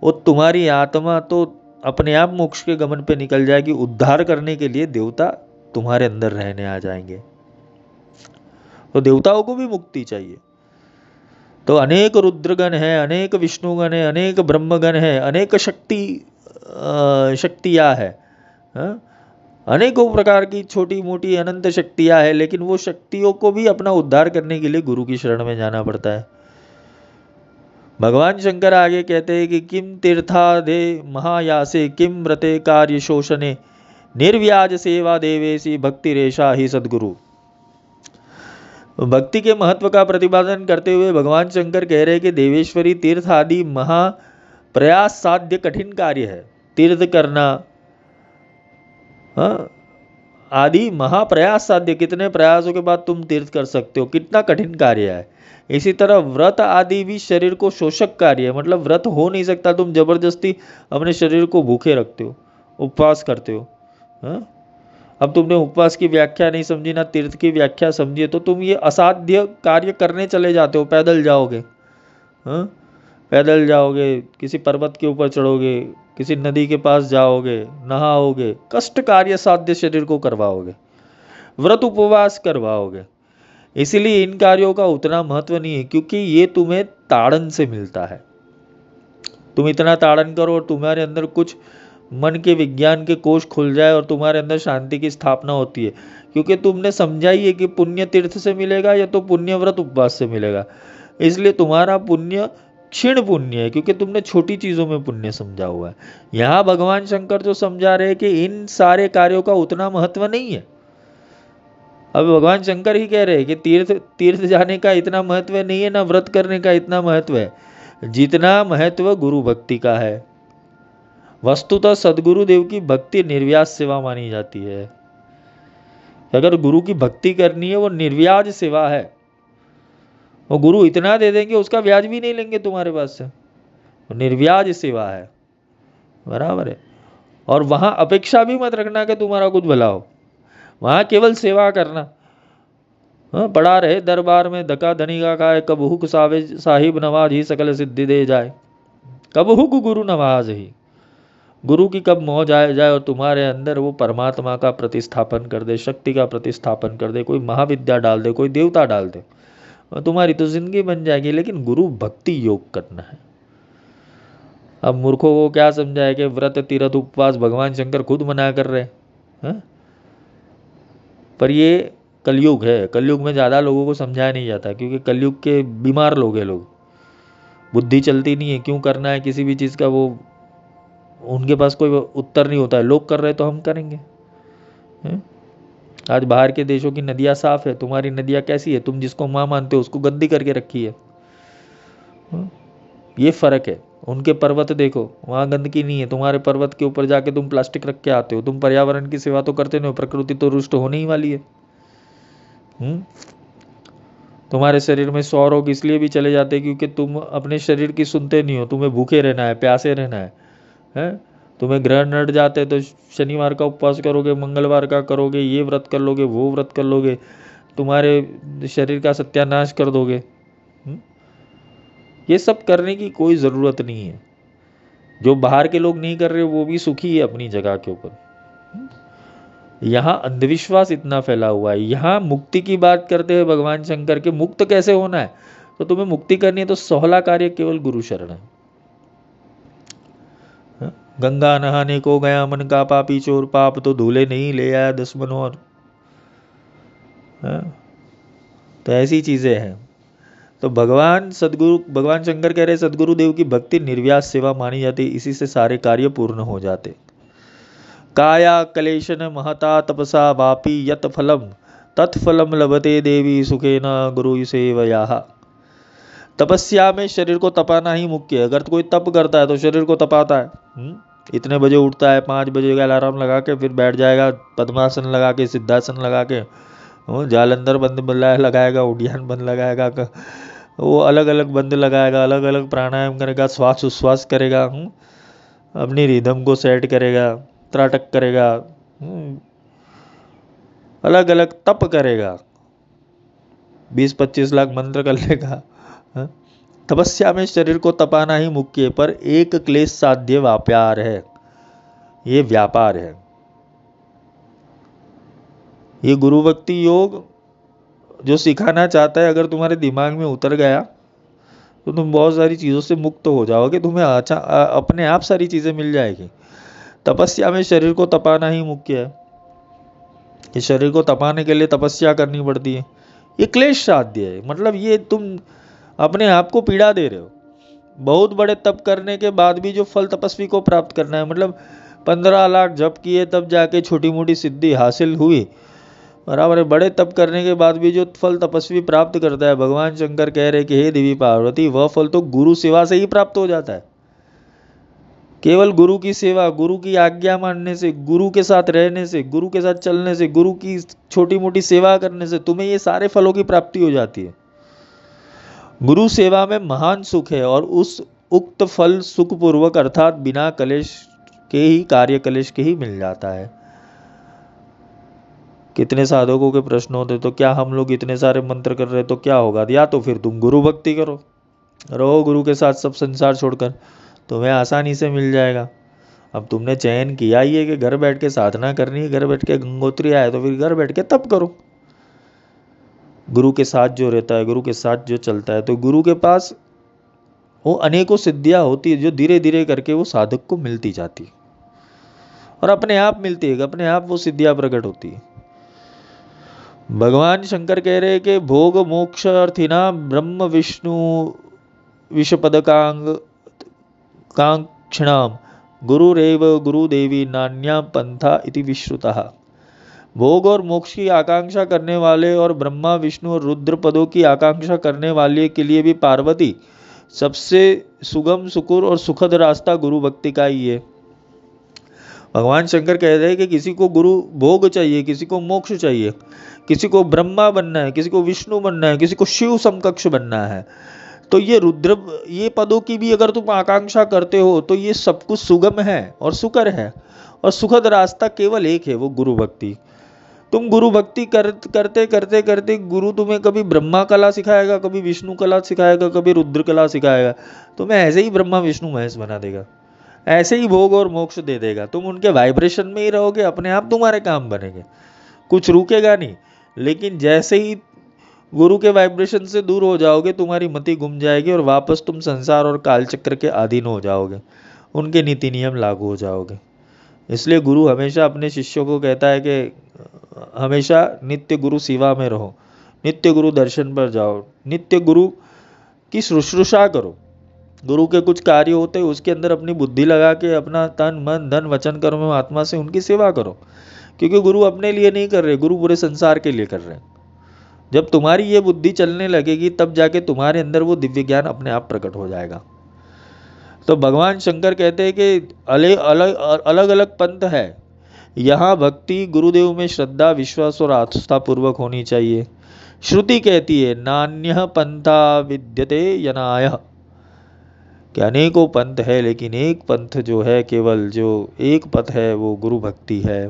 वो तुम्हारी आत्मा तो अपने आप मोक्ष के गमन पे निकल जाएगी। उद्धार करने के लिए देवता तुम्हारे अंदर रहने आ जाएंगे। तो देवताओं को भी मुक्ति चाहिए। तो अनेक रुद्रगण है, अनेक विष्णुगण है, अनेक ब्रह्मगण है, अनेक शक्तियाँ है, अनेकों प्रकार की छोटी मोटी अनंत शक्तियाँ है। लेकिन वो शक्तियों को भी अपना उद्धार करने के लिए गुरु की शरण में जाना पड़ता है। भगवान शंकर आगे कहते हैं कि किम तीर्थादे महायासे किम व्रते कार्य शोषणे निर्व्याज सेवा देवेशी भक्ति रेशा ही सदगुरु। भक्ति के महत्व का प्रतिपादन करते हुए भगवान शंकर कह रहे हैं कि देवेश्वरी तीर्थ आदि महाप्रयास साध्य कठिन कार्य है। तीर्थ करना आदि महाप्रयास साध्य, कितने प्रयासों के बाद तुम तीर्थ कर सकते हो, कितना कठिन कार्य है। इसी तरह व्रत आदि भी शरीर को शोषक कार्य है। मतलब व्रत हो नहीं सकता, तुम जबरदस्ती अपने शरीर को भूखे रखते हो, उपवास करते हो। अब तुमने उपवास की व्याख्या नहीं समझी, ना तीर्थ की व्याख्या समझी, तो तुम ये असाध्य कार्य करने चले जाते हो। पैदल जाओगे, पैदल जाओगे, किसी पर्वत के ऊपर चढ़ोगे, किसी नदी के पास जाओगे, नहाओगे, कष्ट कार्य साध्य शरीर को करवाओगे, व्रत उपवास करवाओगे। इसीलिए इन कार्यों का उतना महत्व नहीं है, क्योंकि ये तुम्हें ताड़न से मिलता है। तुम इतना ताड़न करो और तुम्हारे अंदर कुछ मन के विज्ञान के कोष खुल जाए और तुम्हारे अंदर शांति की स्थापना होती है, क्योंकि तुमने समझा ही है कि पुण्य तीर्थ से मिलेगा या तो पुण्य व्रत उपवास से मिलेगा। इसलिए तुम्हारा पुण्य क्षीण पुण्य है, क्योंकि तुमने छोटी चीजों में पुण्य समझा हुआ है। यहाँ भगवान शंकर जो समझा रहे हैं कि इन सारे कार्यों का उतना महत्व नहीं है। अब भगवान शंकर ही कह रहे हैं कि तीर्थ तीर्थ जाने का इतना महत्व नहीं है, ना व्रत करने का इतना महत्व है जितना महत्व गुरु भक्ति का है। वस्तुतः सदगुरु देव की भक्ति निर्व्याज सेवा मानी जाती है। अगर गुरु की भक्ति करनी है वो निर्व्याज सेवा है। वो गुरु इतना दे देंगे उसका ब्याज भी नहीं लेंगे तुम्हारे पास से, निर्व्याज सेवा है, बराबर है। और वहां अपेक्षा भी मत रखना कि तुम्हारा कुछ भला हो, वहां केवल सेवा करना। पड़ा रहे दरबार में धका धनी का खाए, कब हुक साहिब नवाज ही सकल सिद्धि दे जाए। कब हुक गुरु नवाज ही, गुरु की कब मौज आ जाए और तुम्हारे अंदर वो परमात्मा का प्रतिस्थापन कर दे, शक्ति का प्रतिस्थापन कर दे, कोई महाविद्या डाल दे, कोई देवता डाल दे, और तुम्हारी तो जिंदगी बन जाएगी। लेकिन गुरु भक्ति योग करना है। अब मूर्खों को क्या समझाए कि व्रत तीर्थ उपवास भगवान शंकर खुद मना कर रहे हैं, पर ये कलयुग है। कलयुग में ज़्यादा लोगों को समझाया नहीं जाता, क्योंकि कलयुग के बीमार लोग हैं लोग, बुद्धि चलती नहीं है क्यों करना है किसी भी चीज़ का, वो उनके पास कोई उत्तर नहीं होता है। लोग कर रहे तो हम करेंगे। आज बाहर के देशों की नदियाँ साफ है, तुम्हारी नदियाँ कैसी है? तुम जिसको माँ मानते हो उसको गंदी करके रखी है। ये फर्क है। उनके पर्वत देखो, वहाँ गंदगी नहीं है, तुम्हारे पर्वत के ऊपर जाके तुम प्लास्टिक रख के आते हो। तुम पर्यावरण की सेवा तो करते नहीं हो, प्रकृति तो रुष्ट होने ही वाली है। तुम्हारे शरीर में 100 रोग इसलिए भी चले जाते हैं क्योंकि तुम अपने शरीर की सुनते नहीं हो। तुम्हें भूखे रहना है, प्यासे रहना है। तुम्हें ग्रह नट जाते तो शनिवार का उपवास करोगे, मंगलवार का करोगे, ये व्रत कर लोगे, वो व्रत कर लोगे, तुम्हारे शरीर का सत्यानाश कर दोगे। ये सब करने की कोई ज़रूरत नहीं है। जो बाहर के लोग नहीं कर रहे वो भी सुखी है अपनी जगह के ऊपर। यहाँ अंधविश्वास इतना फैला हुआ है। यहाँ मुक्ति की बात करते हैं भगवान शंकर के, मुक्त कैसे होना है, तो तुम्हें मुक्ति करनी है तो सहला कार्य केवल गुरु शरण है। गंगा नहाने को गया मन का पापी चोर, पाप तो धूले नहीं ले आया 10 मनोहर। तो ऐसी चीजें हैं। तो भगवान शंकर कह रहे सदगुरु देव की भक्ति निर्व्याज सेवा मानी जाती, इसी से सारे कार्य पूर्ण हो जाते। काया कलेशन महता तपसा वापी यत फलम तत्फलम लभते देवी सुखेन गुरु सेवया। तपस्या में शरीर को तपाना ही मुख्य है। अगर कोई तप करता है तो शरीर को तपाता है। इतने बजे उठता है, 5 बजे का अलार्म लगा के फिर बैठ जाएगा, पद्मासन लगा के, सिद्धासन लगा के, जालंधर बंद लगाएगा, उड्डयन बंद लगाएगा, वो अलग अलग बंद लगाएगा, अलग अलग प्राणायाम करेगा, श्वास उश्वास करेगा, अपनी रिदम को सेट करेगा, त्राटक करेगा, अलग अलग तप करेगा, 20-25 लाख मंत्र कर लेगा। तपस्या में शरीर को तपाना ही मुख्य है, पर एक क्लेश साध्य व्यापार है। ये व्यापार है। ये गुरु भक्ति योग जो सिखाना चाहता है, अगर तुम्हारे दिमाग में उतर गया तो तुम बहुत सारी चीज़ों से मुक्त हो जाओगे। तुम्हें अपने आप सारी चीज़ें मिल जाएगी। तपस्या में शरीर को तपाना ही मुख्य है। ये शरीर को तपाने के लिए तपस्या करनी पड़ती है। ये क्लेश साध्य है, मतलब ये तुम अपने आप को पीड़ा दे रहे हो। बहुत बड़े तप करने के बाद भी जो फल तपस्वी को प्राप्त करना है, मतलब 15 लाख जप किए तब जाके छोटी मोटी सिद्धि हासिल हुई, बराबर है। बड़े तप करने के बाद भी जो फल तपस्वी प्राप्त करता है, भगवान शंकर कह रहे कि हे देवी पार्वती, वह फल तो गुरु सेवा से ही प्राप्त हो जाता है। केवल गुरु की सेवा, गुरु की आज्ञा मानने से, गुरु के साथ रहने से, गुरु के साथ चलने से, गुरु की छोटी मोटी सेवा करने से तुम्हें ये सारे फलों की प्राप्ति हो जाती है। गुरु सेवा में महान सुख है, और उस उक्त फल सुखपूर्वक अर्थात बिना कलेश के ही, कार्य कलेश के ही मिल जाता है। कितने साधकों के प्रश्न होते, तो क्या हम लोग इतने सारे मंत्र कर रहे तो क्या होगा? या तो फिर तुम गुरु भक्ति करो, रहो गुरु के साथ सब संसार छोड़कर, तुम्हें आसानी से मिल जाएगा। अब तुमने चयन किया ही है कि घर बैठ के साधना करनी है, घर बैठ के गंगोत्री आए, तो फिर घर बैठ के तप करो। गुरु के साथ जो रहता है, गुरु के साथ जो चलता है, तो गुरु के पास वो अनेकों सिद्धियां होती है जो धीरे धीरे करके वो साधक को मिलती जाती है। और अपने आप मिलती है, अपने आप वो सिद्धियां प्रकट होती है। भगवान शंकर कह रहे हैं कि भोग मोक्ष अर्थिना ब्रह्म विष्णु विषपदकांग कांक्षणाम गुरुरेव गुरुदेवी नान्या पंथा इति विश्रुतः। भोग और मोक्ष की आकांक्षा करने वाले और ब्रह्मा विष्णु और रुद्र पदों की आकांक्षा करने वाले के लिए भी पार्वती सबसे सुगम सुकुर और सुखद रास्ता गुरु भक्ति का ही है। भगवान शंकर कह रहे हैं कि किसी को गुरु भोग चाहिए, किसी को मोक्ष चाहिए, किसी को ब्रह्मा बनना है, किसी को विष्णु बनना है, किसी को शिव समकक्ष बनना है, तो ये रुद्र ये पदों की भी अगर तुम आकांक्षा करते हो तो ये सब कुछ सुगम है और सुकर है, और सुखद रास्ता केवल एक है, वो गुरु भक्ति। तुम गुरु भक्ति करते करते करते गुरु तुम्हें कभी ब्रह्मा कला सिखाएगा, कभी विष्णु कला सिखाएगा, कभी रुद्र कला सिखाएगा, तुम्हें ऐसे ही ब्रह्मा विष्णु महेश बना देगा, ऐसे ही भोग और मोक्ष दे देगा। तुम उनके वाइब्रेशन में ही रहोगे, अपने आप तुम्हारे काम बनेंगे, कुछ रुकेगा नहीं। लेकिन जैसे ही गुरु के वाइब्रेशन से दूर हो जाओगे, तुम्हारी मति गुम जाएगी और वापस तुम संसार और कालचक्र के अधीन हो जाओगे, उनके नीति नियम लागू हो जाओगे। इसलिए गुरु हमेशा अपने शिष्यों को कहता है कि हमेशा नित्य गुरु सेवा में रहो, नित्य गुरु दर्शन पर जाओ, नित्य गुरु की शुश्रूषा करो। गुरु के कुछ कार्य होते हैं, उसके अंदर अपनी बुद्धि लगा के अपना तन मन धन वचन कर्म आत्मा से उनकी सेवा करो, क्योंकि गुरु अपने लिए नहीं कर रहे, गुरु पूरे संसार के लिए कर रहे हैं। जब तुम्हारी ये बुद्धि चलने लगेगी तब जाके तुम्हारे अंदर वो दिव्य ज्ञान अपने आप प्रकट हो जाएगा। तो भगवान शंकर कहते हैं कि अलग अलग पंथ है, यहाँ भक्ति गुरुदेव में श्रद्धा विश्वास और आस्था पूर्वक होनी चाहिए। श्रुति कहती है नान्यः पंथा विद्यते यनाय, कि अनेकों पंथ है लेकिन एक पंथ जो है, केवल जो एक पथ है वो गुरु भक्ति है।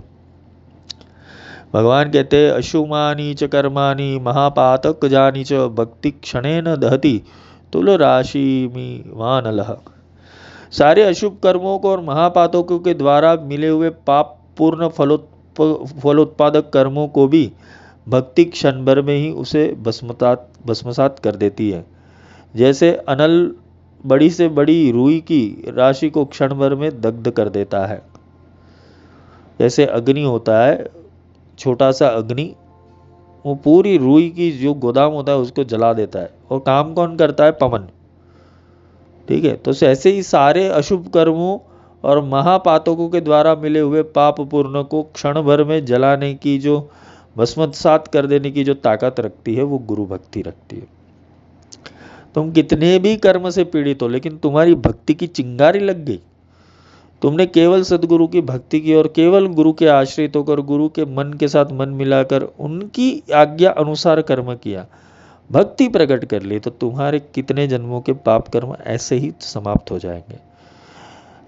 भगवान कहते हैं अशुमानी च कर्माणि महापातक जानी च भक्ति क्षणेन दहति तुल राशि वानलः। सारे अशुभ कर्मों को और महापातकों के द्वारा मिले हुए पाप पूर्ण फलोत्पादक कर्मों को भी भक्ति क्षण भर में ही उसे भस्मसात कर देती है। जैसे अनल बड़ी से बड़ी रुई की राशि को क्षण भर में दग्ध कर देता है। जैसे अग्नि होता है, छोटा सा अग्नि, वो पूरी रुई की जो गोदाम होता है उसको जला देता है, और काम कौन करता है? पवन। ठीक है, तो ऐसे ही सारे अशुभ कर्मों और महापातकों के द्वारा मिले हुए पाप पूर्ण को क्षण भर में जलाने की, जो भस्मसात कर देने की जो ताकत रखती है, वो गुरु भक्ति रखती है। तुम कितने भी कर्म से पीड़ित हो, लेकिन तुम्हारी भक्ति की चिंगारी लग गई, तुमने केवल सदगुरु की भक्ति की और केवल गुरु के आश्रित होकर गुरु के मन के साथ मन मिलाकर उनकी आज्ञा अनुसार कर्म किया, भक्ति प्रकट कर ली, तो तुम्हारे कितने जन्मों के पाप कर्म ऐसे ही समाप्त हो जाएंगे।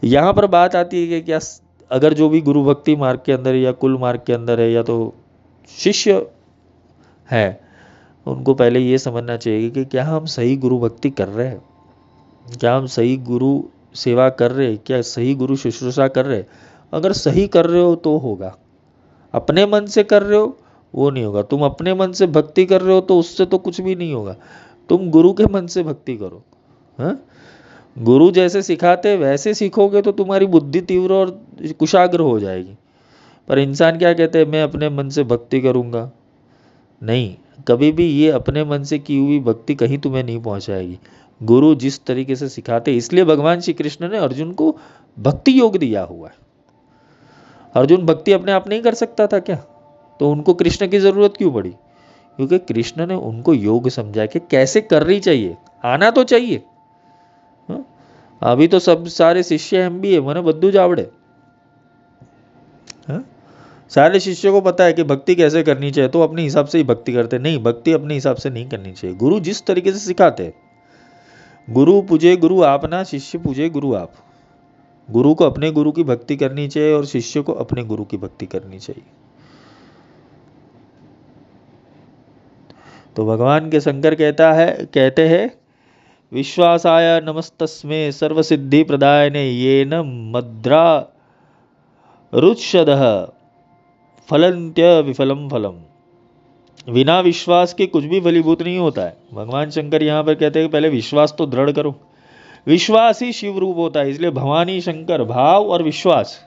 यहाँ पर बात आती है कि क्या अगर जो भी गुरु भक्ति मार्ग के अंदर या कुल मार्ग के अंदर है, या तो शिष्य है, उनको पहले ये समझना चाहिए कि क्या हम सही गुरु भक्ति कर रहे हैं, क्या हम सही गुरु सेवा कर रहे हैं, क्या सही गुरु शुश्रूषा कर रहे हैं। अगर सही कर रहे हो तो होगा, अपने मन से कर रहे हो वो नहीं होगा। तुम अपने मन से भक्ति कर रहे हो तो उससे तो कुछ भी नहीं होगा, तुम गुरु के मन से भक्ति करो। हाँ, गुरु जैसे सिखाते वैसे सीखोगे तो तुम्हारी बुद्धि तीव्र और कुशाग्र हो जाएगी। पर इंसान क्या कहते हैं, मैं अपने मन से भक्ति करूँगा। नहीं, कभी भी ये अपने मन से की हुई भक्ति कहीं तुम्हें नहीं पहुंचाएगी। गुरु जिस तरीके से सिखाते, इसलिए भगवान श्री कृष्ण ने अर्जुन को भक्ति योग दिया हुआ है। अर्जुन भक्ति अपने आप नहीं कर सकता था क्या? तो उनको कृष्ण की जरूरत क्यों पड़ी? क्योंकि कृष्ण ने उनको योग समझाया कि कैसे करनी चाहिए, आना तो चाहिए। अभी तो सब सारे शिष्य हम भी है, मैंने बद्दू जावड़े। सारे शिष्यों को पता है कि भक्ति कैसे करनी चाहिए, तो अपने हिसाब से ही भक्ति करते। नहीं, भक्ति अपने हिसाब से नहीं करनी चाहिए। गुरु जिस तरीके से सिखाते, गुरु पूजे गुरु आप ना, शिष्य पूजे गुरु आप। गुरु को अपने गुरु की भक्ति करनी चाहिए और शिष्य को अपने गुरु की भक्ति करनी चाहिए। तो भगवान के शंकर कहते हैं विश्वासाय नमस्तस्मे सर्वसिद्धि प्रदायने येन मद्रा रुच्छदः फलन्त्य विफलम फलम। बिना विश्वास के कुछ भी फलीभूत नहीं होता है। भगवान शंकर यहाँ पर कहते हैं पहले विश्वास तो दृढ़ करो, विश्वास ही शिव रूप होता है। इसलिए भवानी शंकर भाव और विश्वास,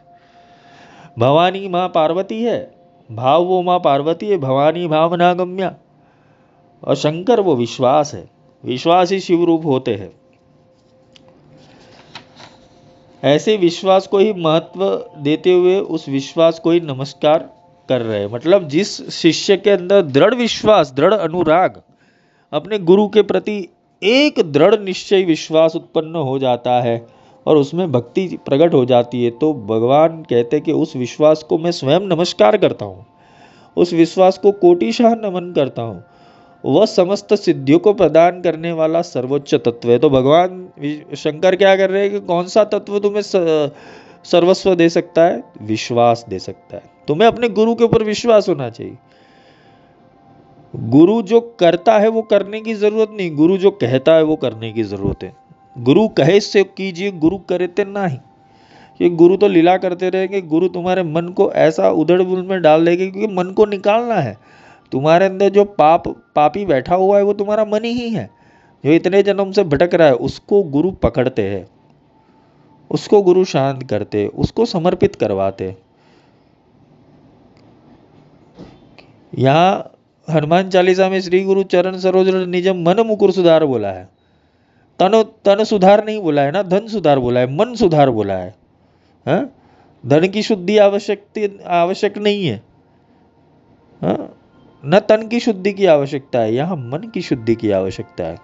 भवानी माँ पार्वती है, भाव वो माँ पार्वती है, भवानी भावना गम्या, और शंकर वो विश्वास है, विश्वास ही शिव रूप होते हैं। ऐसे विश्वास को ही महत्व देते हुए उस विश्वास को ही नमस्कार कर रहे हैं। मतलब जिस शिष्य के अंदर दृढ़ विश्वास, दृढ़ अनुराग, अपने गुरु के प्रति एक दृढ़ निश्चय विश्वास उत्पन्न हो जाता है और उसमें भक्ति प्रकट हो जाती है, तो भगवान कहते हैं कि उस विश्वास को मैं स्वयं नमस्कार करता हूँ, उस विश्वास को कोटिशाह नमन करता हूँ। वह समस्त सिद्धियों को प्रदान करने वाला सर्वोच्च तत्व है। तो भगवान शंकर क्या कर रहे हैं कि कौन सा तत्व तुम्हें सर्वस्व दे सकता है? विश्वास दे सकता है। तुम्हें अपने गुरु के ऊपर विश्वास होना चाहिए। गुरु जो करता है वो करने की जरूरत नहीं, गुरु जो कहता है वो करने की जरूरत है। गुरु कहे से कीजिए, गुरु करे ते नहीं। ये गुरु तो लीला करते रहेंगे, गुरु तुम्हारे मन को ऐसा उधड़-बुन में डाल देंगे, क्योंकि मन को निकालना है। तुम्हारे अंदर जो पापी बैठा हुआ है वो तुम्हारा मन ही है, जो इतने जन्म से भटक रहा है, उसको गुरु पकड़ते हैं, उसको गुरु शांत करते, उसको समर्पित करवाते। यहाँ हनुमान चालीसा में श्री गुरु चरण सरोज निजम मन मुकुर सुधार बोला है। तन सुधार नहीं बोला है ना, धन सुधार बोला है, मन सुधार बोला है। हाँ? धन की शुद्धि आवश्यक नहीं है, हाँ? न तन की शुद्धि की आवश्यकता है, यहाँ मन की शुद्धि की आवश्यकता है।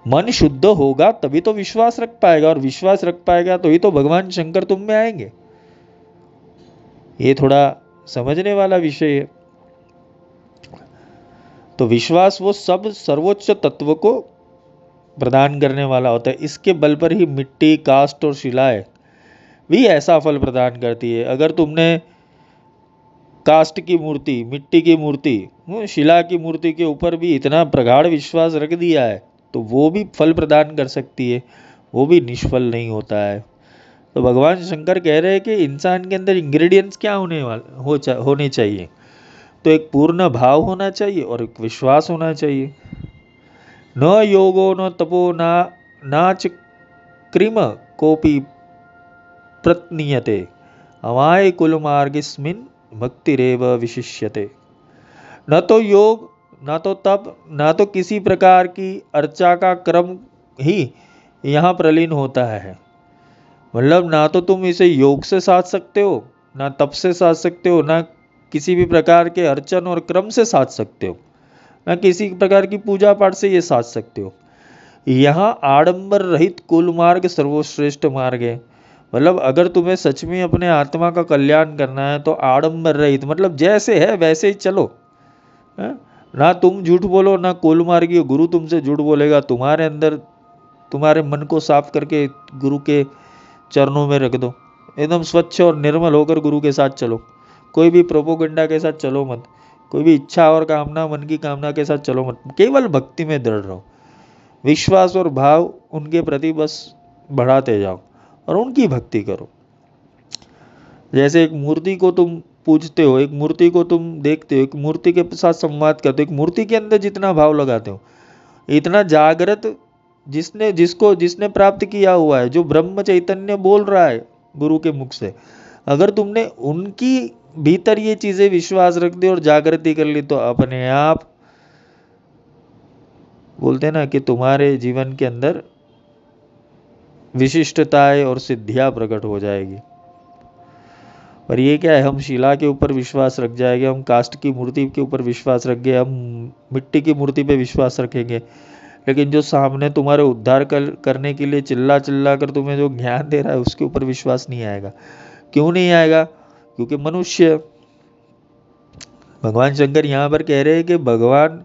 मन शुद्ध होगा तभी तो विश्वास रख पाएगा, और विश्वास रख पाएगा तो ही तो भगवान शंकर तुम में आएंगे। ये थोड़ा समझने वाला विषय है। तो विश्वास वो सब सर्वोच्च तत्व को प्रदान करने वाला होता है। इसके बल पर ही मिट्टी, काष्ठ और शिलाएं भी ऐसा फल प्रदान करती है। अगर तुमने काष्ठ की मूर्ति, मिट्टी की मूर्ति, शिला की मूर्ति के ऊपर भी इतना प्रगाढ़ विश्वास रख दिया है तो वो भी फल प्रदान कर सकती है, वो भी निष्फल नहीं होता है। तो भगवान शंकर कह रहे हैं कि इंसान के अंदर इंग्रेडिएंट्स क्या होने चाहिए? तो एक पूर्ण भाव होना चाहिए और एक विश्वास होना चाहिए। न योगो न तपो नाच कृम कोपी प्रत्नीयते अमाय कुल मार्गिस्मिन भक्तिरेव विशिष्यते। न तो योग, ना तो तप, ना तो किसी प्रकार की अर्चा का क्रम ही यहाँ प्रलीन होता है। मतलब ना तो तुम इसे योग से साध सकते हो, ना तप से साध सकते हो, ना किसी भी प्रकार के अर्चन और क्रम से साध सकते हो, ना किसी प्रकार की पूजा पाठ से ये साध सकते हो। यहाँ आडंबर रहित कुल मार्ग सर्वश्रेष्ठ मार्ग है। मतलब अगर तुम्हें सच में अपने आत्मा का कल्याण करना है तो आडंबर रहित, मतलब जैसे है वैसे ही चलो, है? ना तुम झूठ बोलो, ना कुल मार्गी गुरु तुमसे झूठ बोलेगा। तुम्हारे अंदर तुम्हारे मन को साफ करके गुरु के चरणों में रख दो, एकदम स्वच्छ और निर्मल होकर गुरु के साथ चलो। कोई भी प्रोपोगंडा के साथ चलो मत, कोई भी इच्छा और कामना, मन की कामना के साथ चलो मत। केवल भक्ति में दृढ़ रहो, विश्वास और भाव उनके प्रति बस बढ़ाते जाओ और उनकी भक्ति करो। जैसे एक मूर्ति को तुम पूजते हो, एक मूर्ति को तुम देखते हो, एक मूर्ति के साथ संवाद करते हो, एक मूर्ति के अंदर जितना भाव लगाते हो, इतना जागृत जिसने प्राप्त किया हुआ है, जो ब्रह्म चैतन्य बोल रहा है गुरु के मुख से, अगर तुमने उनकी भीतर ये चीजें विश्वास रख दी और जागृति कर ली तो अपने आप बोलते ना कि तुम्हारे जीवन के अंदर विशिष्टताएं और सिद्धियां प्रकट हो जाएगी। पर ये क्या है, हम शिला के ऊपर विश्वास रख जाएंगे, हम काष्ठ की मूर्ति के ऊपर विश्वास रख गए, हम मिट्टी की मूर्ति पे विश्वास रखेंगे, लेकिन जो सामने तुम्हारे उद्धार करने के लिए चिल्ला कर तुम्हें जो ज्ञान दे रहा है उसके ऊपर विश्वास नहीं आएगा। क्यों नहीं आएगा? क्योंकि मनुष्य। भगवान शंकर यहाँ पर कह रहे हैं कि भगवान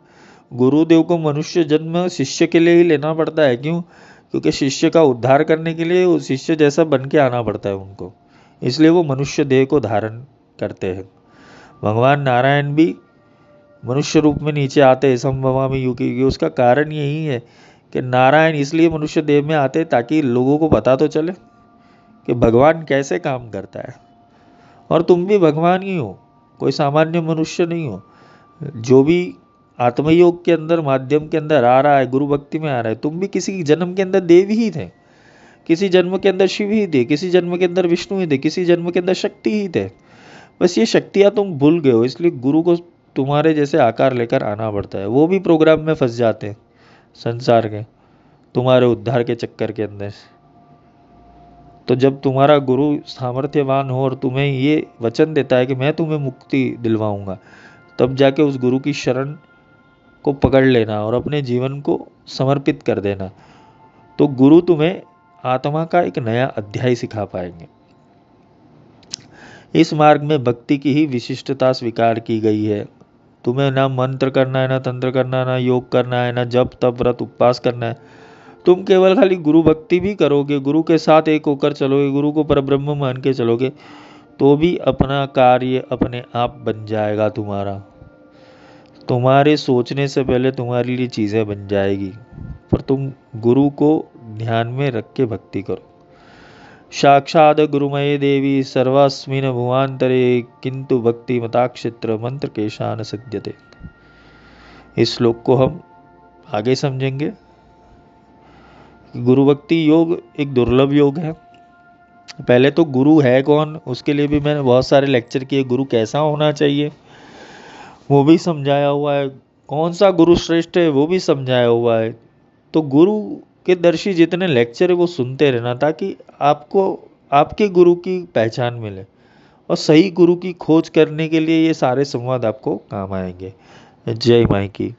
गुरुदेव को मनुष्य जन्म शिष्य के लिए ही लेना पड़ता है। क्यों? क्योंकि शिष्य का उद्धार करने के लिए उस शिष्य जैसा बन के आना पड़ता है उनको, इसलिए वो मनुष्य देह को धारण करते हैं। भगवान नारायण भी मनुष्य रूप में नीचे आते हैं, संभवामि युगे। उसका कारण यही है कि नारायण इसलिए मनुष्य देह में आते ताकि लोगों को पता तो चले कि भगवान कैसे काम करता है। और तुम भी भगवान ही हो, कोई सामान्य मनुष्य नहीं हो। जो भी आत्मयोग के अंदर माध्यम के अंदर आ रहा है, गुरु भक्ति में आ रहा है, तुम भी किसी जन्म के अंदर देव ही थे, किसी जन्म के अंदर शिव ही थे, किसी जन्म के अंदर विष्णु ही थे, किसी जन्म के अंदर शक्ति ही थे। बस ये शक्तियाँ तुम भूल गए हो, इसलिए गुरु को तुम्हारे जैसे आकार लेकर आना पड़ता है। वो भी प्रोग्राम में फंस जाते हैं संसार के, तुम्हारे उद्धार के चक्कर के अंदर। तो जब तुम्हारा गुरु सामर्थ्यवान हो और तुम्हें ये वचन देता है कि मैं तुम्हें मुक्ति दिलवाऊंगा, तब जाके उस गुरु की शरण को पकड़ लेना और अपने जीवन को समर्पित कर देना। तो गुरु तुम्हें आत्मा का एक नया अध्याय सिखा पाएंगे। इस मार्ग में भक्ति की ही विशिष्टता स्वीकार की गई है। तुम्हें ना मंत्र करना है, ना तंत्र करना है, ना योग करना है, ना जप तप व्रत उपवास करना है। तुम केवल खाली गुरु भक्ति भी करोगे, गुरु के साथ एक होकर चलोगे, गुरु को परब्रह्म मान के चलोगे, तो भी अपना कार्य अपने आप बन जाएगा तुम्हारा। तुम्हारे सोचने से पहले तुम्हारे लिए चीज़ें बन जाएगी। पर तुम गुरु को ध्यान में रख के भक्ति करो। साक्षाद गुरुमये देवी सर्वस्मिन् भुवांतरे किंतु भक्ति मताक्षेत्र मंत्र केशान सद्यते। इस श्लोक को हम आगे समझेंगे। गुरु भक्ति योग एक दुर्लभ योग है। पहले तो गुरु है कौन, उसके लिए भी मैंने बहुत सारे लेक्चर किए। गुरु कैसा होना चाहिए वो भी समझाया हुआ है, कौन सा गुरु श्रेष्ठ है वो भी समझाया हुआ है। तो गुरु के दर्शी जितने लेक्चर है वो सुनते रहना, ताकि आपको आपके गुरु की पहचान मिले। और सही गुरु की खोज करने के लिए ये सारे संवाद आपको काम आएंगे। जय माई की।